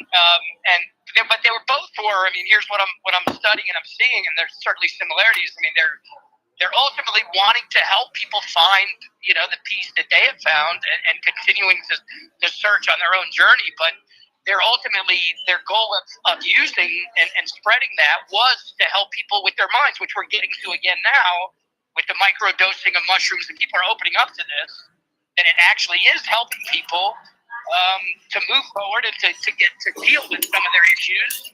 but they were both for. I mean, here's what I'm studying and I'm seeing, and there's certainly similarities. I mean, they're ultimately wanting to help people find, the peace that they have found and continuing to search on their own journey. But they're ultimately, their goal of using and spreading that was to help people with their minds, which we're getting to again now with the micro dosing of mushrooms, and people are opening up to this, that it actually is helping people to move forward and to get to deal with some of their issues.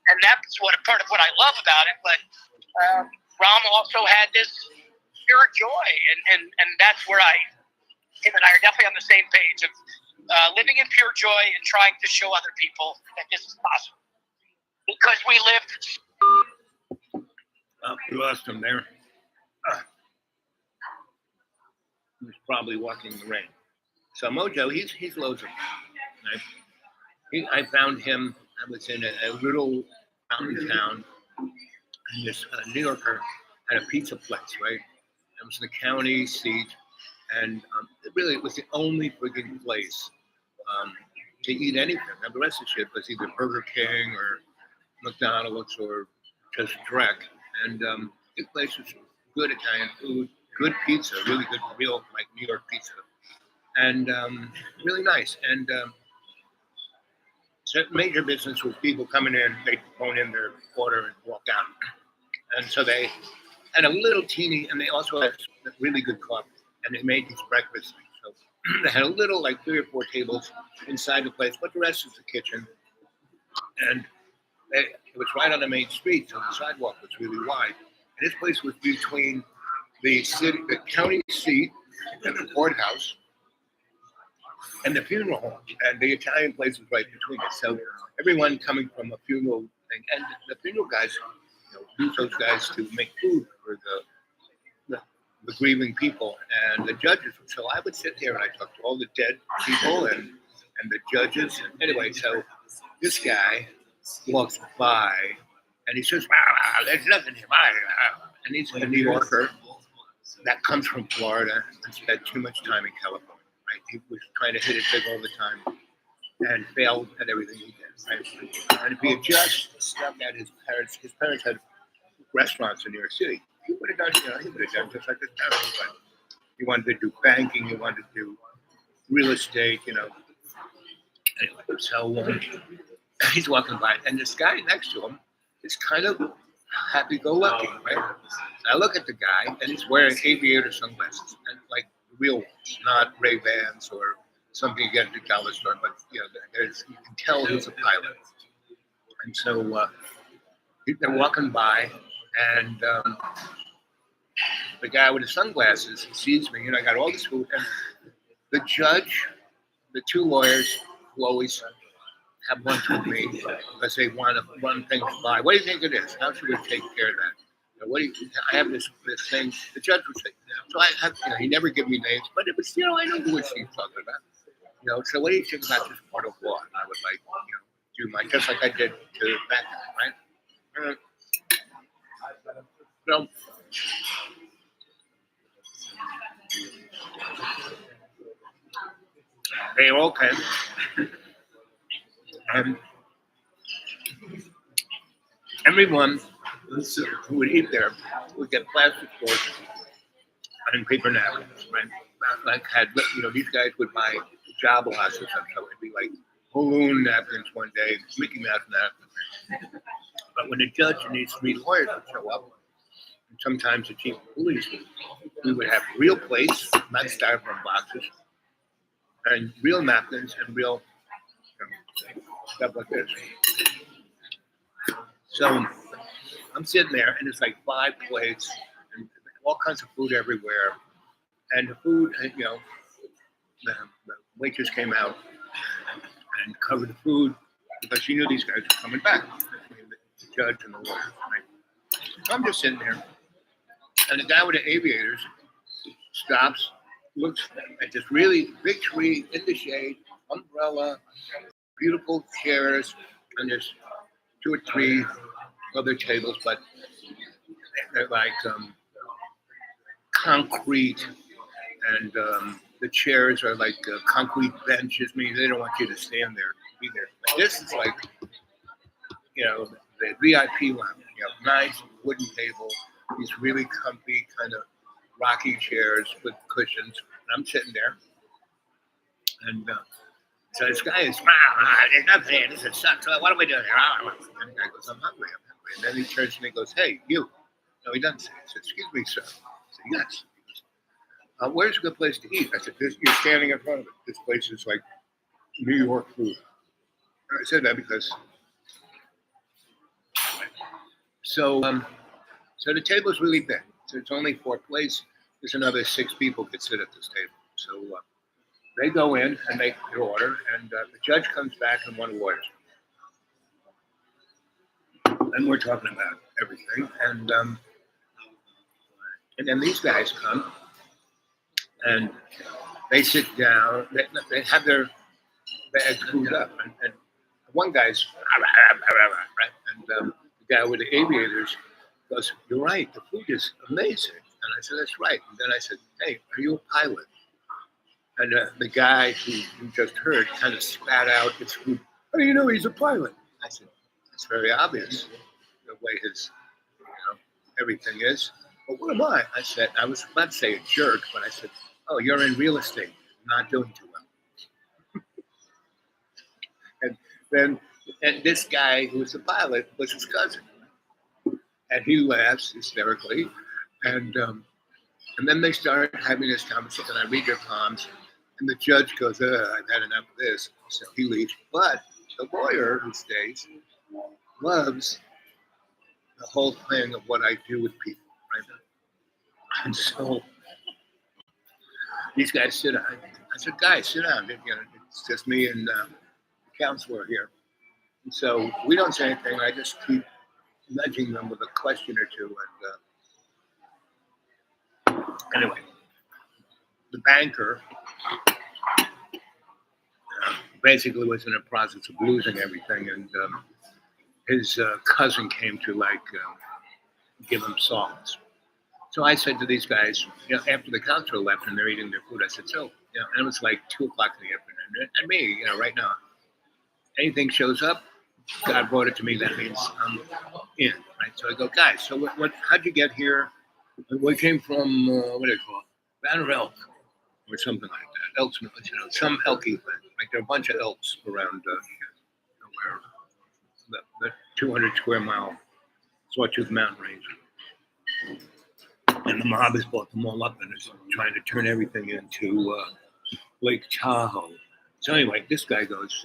And that's part of what I love about it. But Ram also had this pure joy, and that's where him and I are definitely on the same page of living in pure joy and trying to show other people that this is possible. Because we lived. We lost him there. He was probably walking in the rain. So Mojo, he's Lozen. Right? I found him. I was in a little mountain town, and this New Yorker had a pizza place, right? It was the county seat, and it was the only friggin' place to eat anything. Now the rest of the shit was either Burger King or McDonald's or just Drek. And this place was good Italian food, good pizza, really good, real like New York pizza, and really nice. And so major business was people coming in, they phone in their order and walk out. And so they had a little teeny, and they also had a really good coffee, and they made these breakfast things. So they had a little, like 3 or 4 tables inside the place, but the rest is the kitchen. And it was right on the main street, so the sidewalk was really wide. And this place was between the county seat and the courthouse and the funeral home. And the Italian place was right between it. So everyone coming from a funeral thing, and the funeral guys, use those guys to make food for the grieving people and the judges. So I would sit there and I talk to all the dead people and the judges. And anyway, so this guy walks by and he says, "There's nothing here." and he's a New Yorker that comes from Florida and spent too much time in California. Right? He was trying to hit it big all the time and failed at everything he did. Right? And if he had just stuck at his parents had restaurants in New York City. He would have done, he would have done just like his parents. But he wanted to do banking. He wanted to do real estate. Anyway, so he's walking by, and this guy next to him is kind of happy-go-lucky, right? I look at the guy, and he's wearing aviator sunglasses, and like real ones, not Ray-Bans or something you get at the dollar store, but you can tell he's a pilot. And so they're walking by, and the guy with the sunglasses sees me, and I got all this food, and the judge, the two lawyers who always have lunch with me because they want to run things by. What do you think it is? How should we take care of that? What do you? I have this thing. The judge would say. So I have, he never give me names, but it was, I know who she's talking about. So what do you think about this part of law? And I would do my just like I did to that guy, right? So they all came. And everyone who would eat there would get plastic forks and paper napkins, right? Like these guys would buy job lots or something, so it'd be like balloon napkins one day, Mickey Mouse napkins. But when the judge and these three lawyers would show up, and sometimes the chief of police, we would have real plates, not styrofoam boxes, and real napkins and real stuff like this. So I'm sitting there, and it's like 5 plates, and all kinds of food everywhere. And the food, the waitress came out and covered the food because she knew these guys were coming back, the judge and the lawyer. Right? So I'm just sitting there, and the guy with the aviators stops, looks at this really big tree in the shade, umbrella, beautiful chairs, and there's 2 or 3 other tables, but they're like concrete, and the chairs are like concrete benches. Meaning they don't want you to stand there, be there. But this is like, the VIP lounge. Nice wooden table, these really comfy kind of rocky chairs with cushions. And I'm sitting there, and so this guy is, there's nothing here. This is sucks. What are we doing here? And the guy goes, I'm hungry. And then he turns to me and goes, hey, you. No, he doesn't say it. He says, excuse me, sir. I said, yes. He goes, where's a good place to eat? I said, you're standing in front of it. This place is like New York food. And I said that because, so the table is really big. So it's only 4 places. There's another 6 people could sit at this table. So they go in and make their order, and the judge comes back and one lawyers. And we're talking about everything, and then these guys come, and they sit down. They have their bags moved up, and one guy's right, and the guy with the aviators goes, "You're right. The food is amazing." And I said, "That's right." And then I said, "Hey, are you a pilot?" And the guy who you just heard kind of spat out his food. How do you know he's a pilot? I said, "It's very obvious the way his, everything is." But what am I? I said, I was about to say a jerk, but I said, "Oh, you're in real estate, not doing too well." and this guy who was a pilot was his cousin, and he laughs hysterically, and then they start having this conversation. I read their palms, and the judge goes, "I've had enough of this," so he leaves. But the lawyer who stays loves the whole thing of what I do with people, right? And so these guys sit down. I said, "Guys, sit down. It's just me and the counselor here." And so we don't say anything. I just keep nudging them with a question or two. And anyway, the banker basically was in the process of losing everything, and his cousin came to give him solace. So I said to these guys, after the counselor left and they're eating their food, I said, so, and it was like 2 o'clock in the afternoon. And me, right now, anything shows up, God brought it to me. That means I'm in, right? So I go, guys, so how'd you get here? We came from, what do you call it? Banner Elk or something like that. Elks, some elky thing. Like there are a bunch of elks around where the 200 square mile Sawtooth Mountain range. And the mob has bought them all up and is trying to turn everything into Lake Tahoe. So anyway, this guy goes,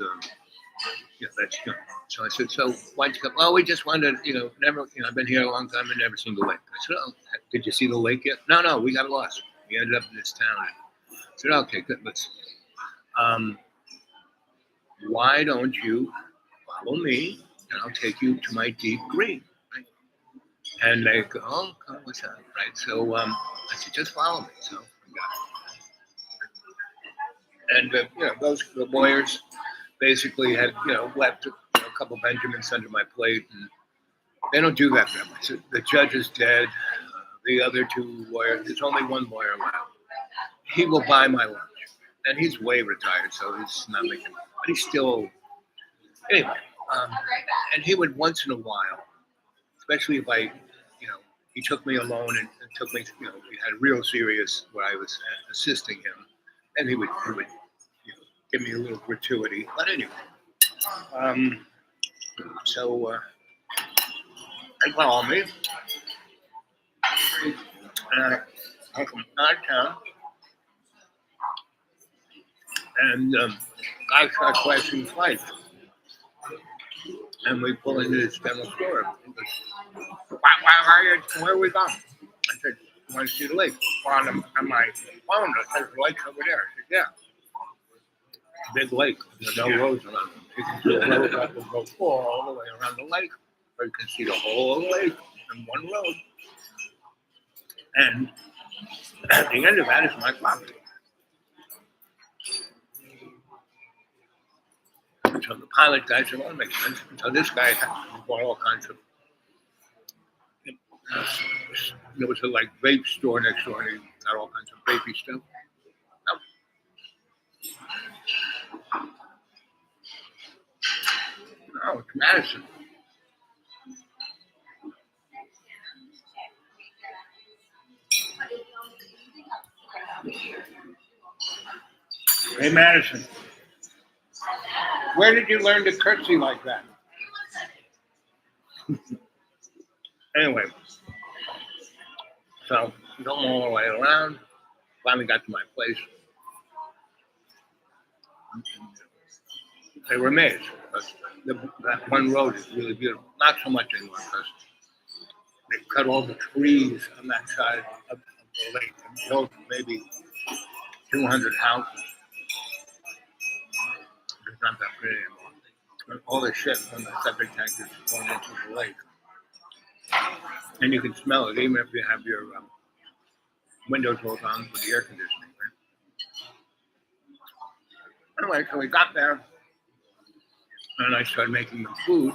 that's good. So I said, so why'd you come? Well, we just wanted, never, I've been here a long time and never seen the lake. I said, oh, did you see the lake yet? No, we got lost. We ended up in this town. I said, okay, good. Why don't you follow me and I'll take you to my deep green, right? And they go, oh, what's that, right? So I said, just follow me. So I got it. And, the lawyers basically had, left a couple Benjamins under my plate. And they don't do that very much. So the judge is dead. The other 2 lawyers, there's only 1 lawyer left. He will buy my lunch. And he's way retired, so he's not making, but he's still, anyway. And he would once in a while, especially if he took me alone and took me, we had real serious where I was assisting him, and he would give me a little gratuity. But anyway, so they called me, and I come out of town, and I start questioning flight. And we pull into this general store. He goes, where are we going? I said, you want to see the lake? On my phone, it says the lake's over there. I said, yeah. Big lake. There's no roads around it. You can see the road that will go all the way around the lake, or you can see the whole lake in one road. And at the end of that is my property. So the pilot guy said, well, that makes sense. So this guy bought all kinds of, there was a vape store next door, and he got all kinds of vapey stuff. No, it's Madison. Hey, Madison. Where did you learn to curtsy like that? Anyway, so going all the way around, finally got to my place. They were amazed. That one road is really beautiful. Not so much anymore because they cut all the trees on that side of the lake and built maybe 200 houses. It's not that pretty anymore. All the shit from the septic tank is going into the lake. And you can smell it even if you have your windows rolled on with the air conditioning. Right? Anyway, so we got there and I started making them food.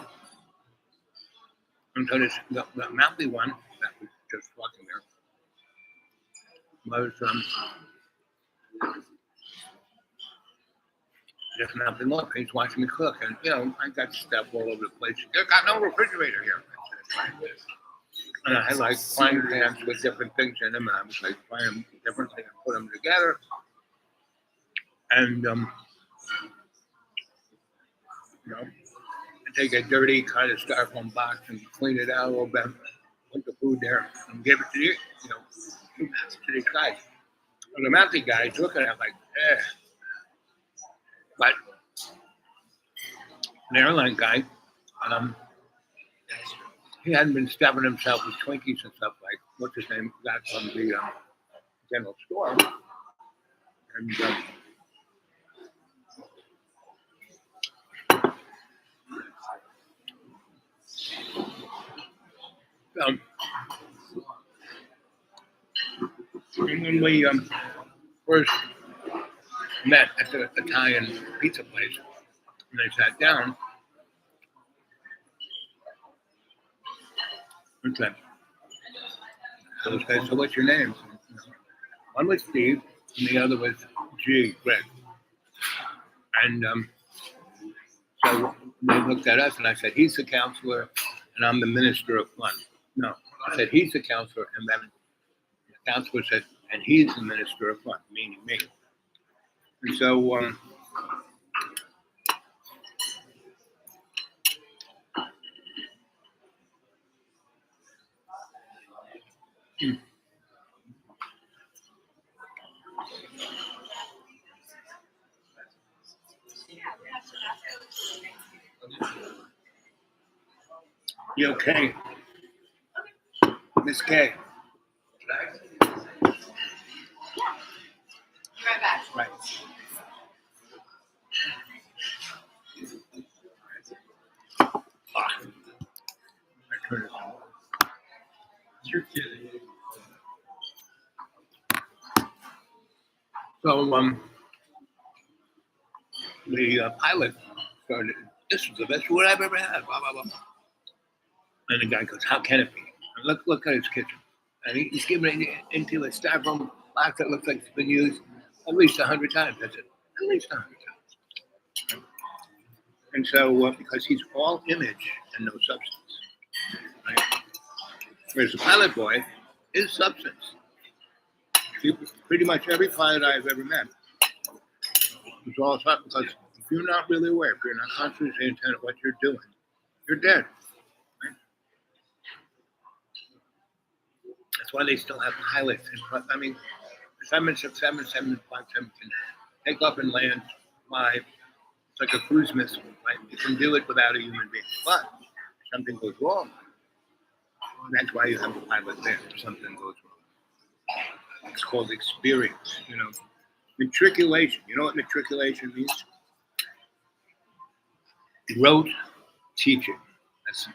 And so the mouthy one that was just walking there was just nothing more. He's watching me cook, and I got stuff all over the place. You got no refrigerator here. And I had frying pans with different things in them, and I was frying them differently and put them together. And I take a dirty kind of styrofoam box and clean it out a little bit, put the food there, and give it to to these guys. And the mountain guy's looking at it eh. But the airline guy, he hadn't been stuffing himself with Twinkies and stuff what's his name, got from the general store. And when we first met at the Italian pizza place, and they sat down, and said, Those guys, so what's your name? One was Steve, and the other was Greg. And so they looked at us, and I said, he's the counselor, and I'm the minister of fun. No, I said, he's the counselor, and then the counselor said, and he's the minister of fun, meaning me. And so you okay? Miss K. Be right back. Right. I turned it on. You're kidding. So the pilot started, this was the best food I've ever had, blah, blah, blah. And the guy goes, how can it be? And look at his kitchen. And he's giving it into a styrofoam box that looks like it's been used at least 100 times. I said, at least 100 times. And so, because he's all image and no substance, right? Whereas the pilot boy is substance. Pretty much every pilot I've ever met is all substance. Because if you're not really aware, if you're not consciously intent of what you're doing, you're dead. Right? That's why they still have pilots. I mean, 757 can take off and land live. It's like a cruise missile, right? You can do it without a human being. But if something goes wrong, that's why you have a pilot there. If something goes wrong. It's called experience, you know. Matriculation. You know what matriculation means? Rote teaching. That's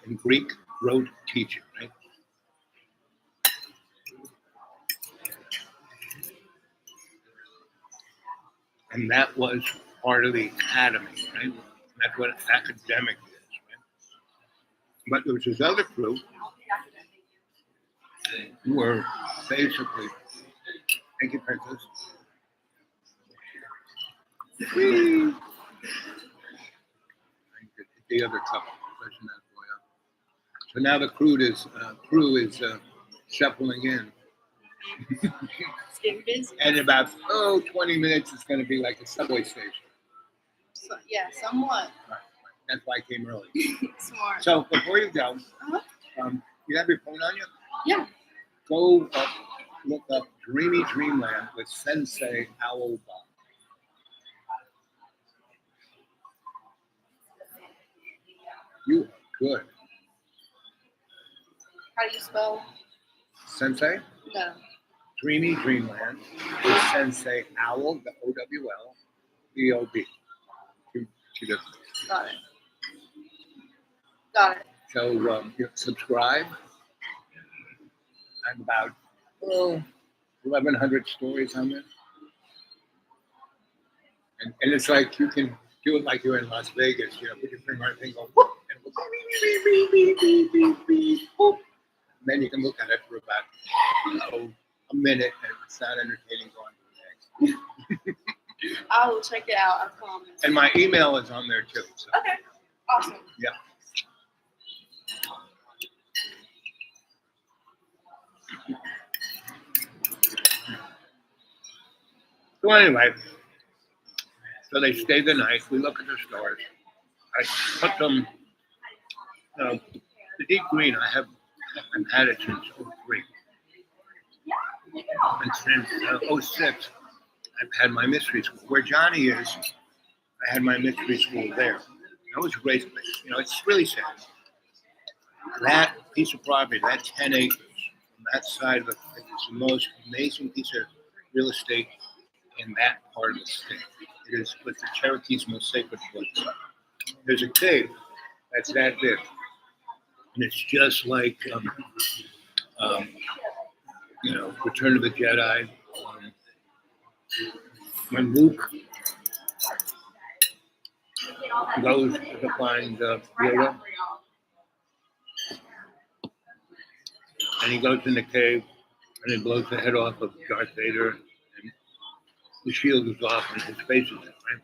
in Greek, rote teaching, right? And that was part of the academy, right? That's what academic is, right? But there was this other group who were basically, thank you, Princess. Whee! The other couple, pushing that boy up. So now the crew is shuffling in. It's getting busy. And in about 20 minutes, it's going to be like a subway station. So, yeah, somewhat. Right. That's why I came early. Smart. So before you go, Uh-huh. you have your phone on you? Yeah. Go look up Dreamy Dreamland with Sensei Owl Bob. You are good. How do you spell? Sensei, No. Dreamy Dreamland with Sensei Owl, the OWL, BOB. Two different. Got it. Got it. So you subscribe. I'm about 1,100 stories on there. And it's like you can do it like you're in Las Vegas, you know, put your finger on a thing, go whoop, and it will beep, beep, beep, beep, beep, beep, whoop. And then you can look at it for about a minute, and if it's not entertaining, go on to the next. I will check it out. I promise. And my email is on there too. So. Okay. Awesome. Yeah. So anyway, so they stay the night. We look at the stars. I put them, the deep green, I've had it since 03. And since 06, I've had my mystery school. Where Johnny is, I had my mystery school there. That was a great place. You know, it's really sad. That piece of property, that 10 acres, on that side of the place, is the most amazing piece of real estate in that part of the state. It is with the Cherokee's most sacred place. There's a cave that's that big, and it's just like, Return of the Jedi. When Luke goes to find Yoda, and he goes in the cave, and he blows the head off of Darth Vader, and the shield is off, and his face is in, right?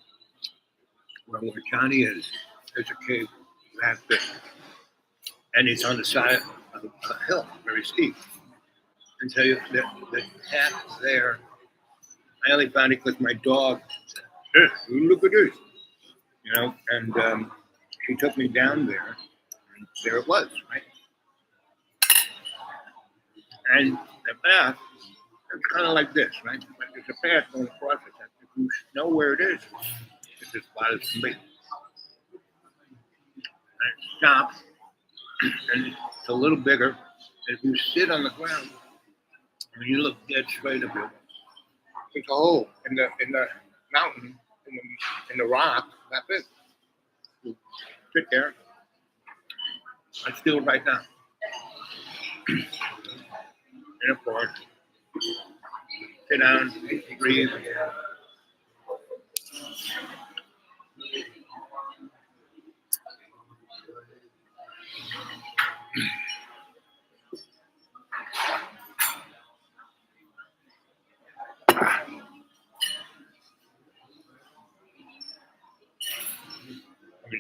Well, where Johnny is, there's a cave that big, and it's on the side of a hill, very steep. And so the path there, I only found it because my dog said, "Hey, look at this," you know, and she took me down there, and there it was, right? And the path, it's kind of like this, right? There's a path going across it. If you know where it is, it's as far as can be. And it stops, and it's a little bigger. And if you sit on the ground, and you look dead straight of you, there's a hole in the mountain, in the rock, that big. You sit there. I still right now. And of course, sit down, breathe.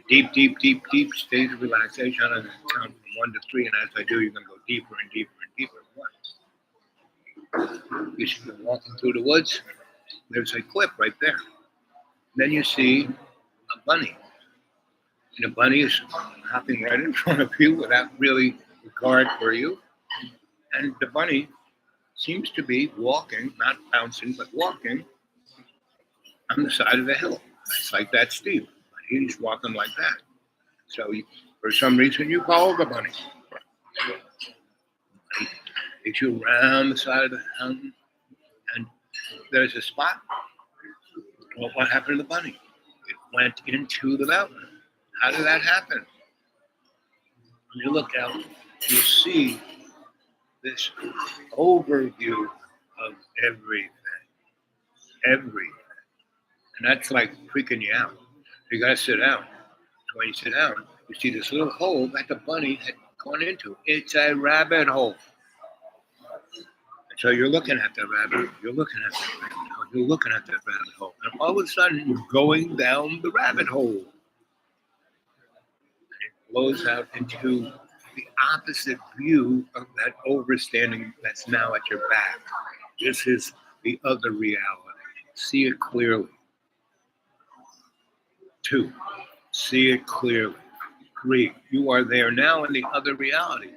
Deep state of relaxation. I'm going to count from 1 to 3, and as I do, you're going to go deeper and deeper and deeper. You should be walking through the woods. There's a cliff right there. Then you see a bunny. And the bunny is hopping right in front of you without really regard for you. And the bunny seems to be walking, not bouncing, but walking on the side of the hill. It's like that steep. He's walking like that. So for some reason, you follow the bunny. He takes you around the side of the mountain, and there's a spot. Well, what happened to the bunny? It went into the mountain. How did that happen? When you look out, you see this overview of everything. Everything. And that's like freaking you out. You gotta sit down. So when you sit down, you see this little hole that the bunny had gone into. It's a rabbit hole. And so you're looking at that rabbit hole. You're looking at that rabbit hole. You're looking at that rabbit hole. And all of a sudden, you're going down the rabbit hole. And it blows out into the opposite view of that overstanding that's now at your back. This is the other reality. See it clearly. 2, see it clearly. 3, you are there now in the other reality.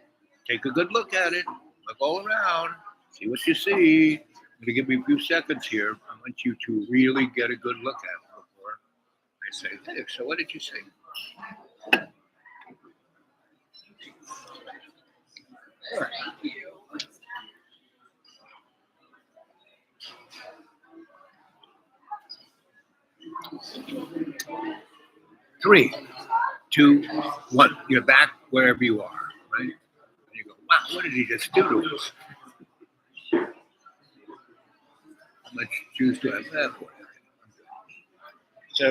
Take a good look at it. Look all around. See what you see. I'm going to give you a few seconds here. I want you to really get a good look at it before I say, hey, so what did you say? All right. 3, 2, 1. You're back wherever you are, right? And you go, wow, what did he just do to us? How much juice do I have left? So,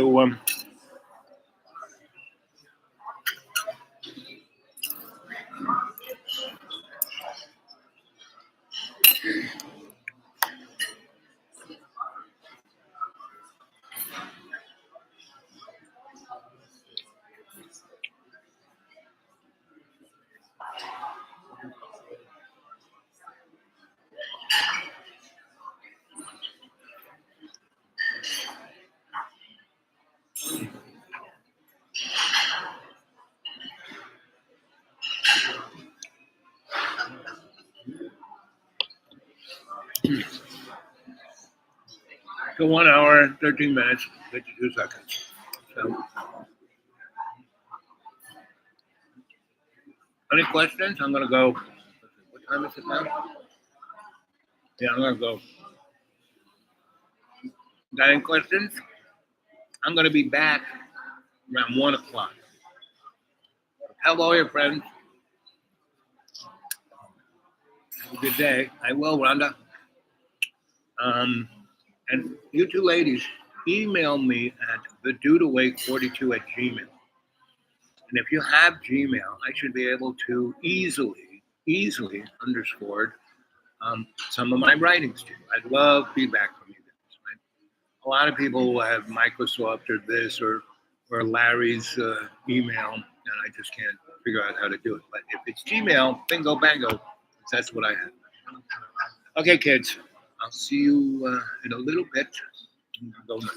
so 1 hour, 13 minutes, 52 seconds. So, any questions? I'm going to go. What time is it now? Yeah, I'm going to go. Got any questions? I'm going to be back around 1 o'clock. Hello, your friends. Have a good day. I will, Rhonda. And you two ladies, email me at thedudewake42@gmail. And if you have Gmail, I should be able to easily easily underscored some of my writings to you. I'd love feedback from you guys. Right? A lot of people have Microsoft or this or Larry's email, and I just can't figure out how to do it. But if it's Gmail, bingo bango, that's what I have. Okay, kids, I'll see you in a little bit. Go now.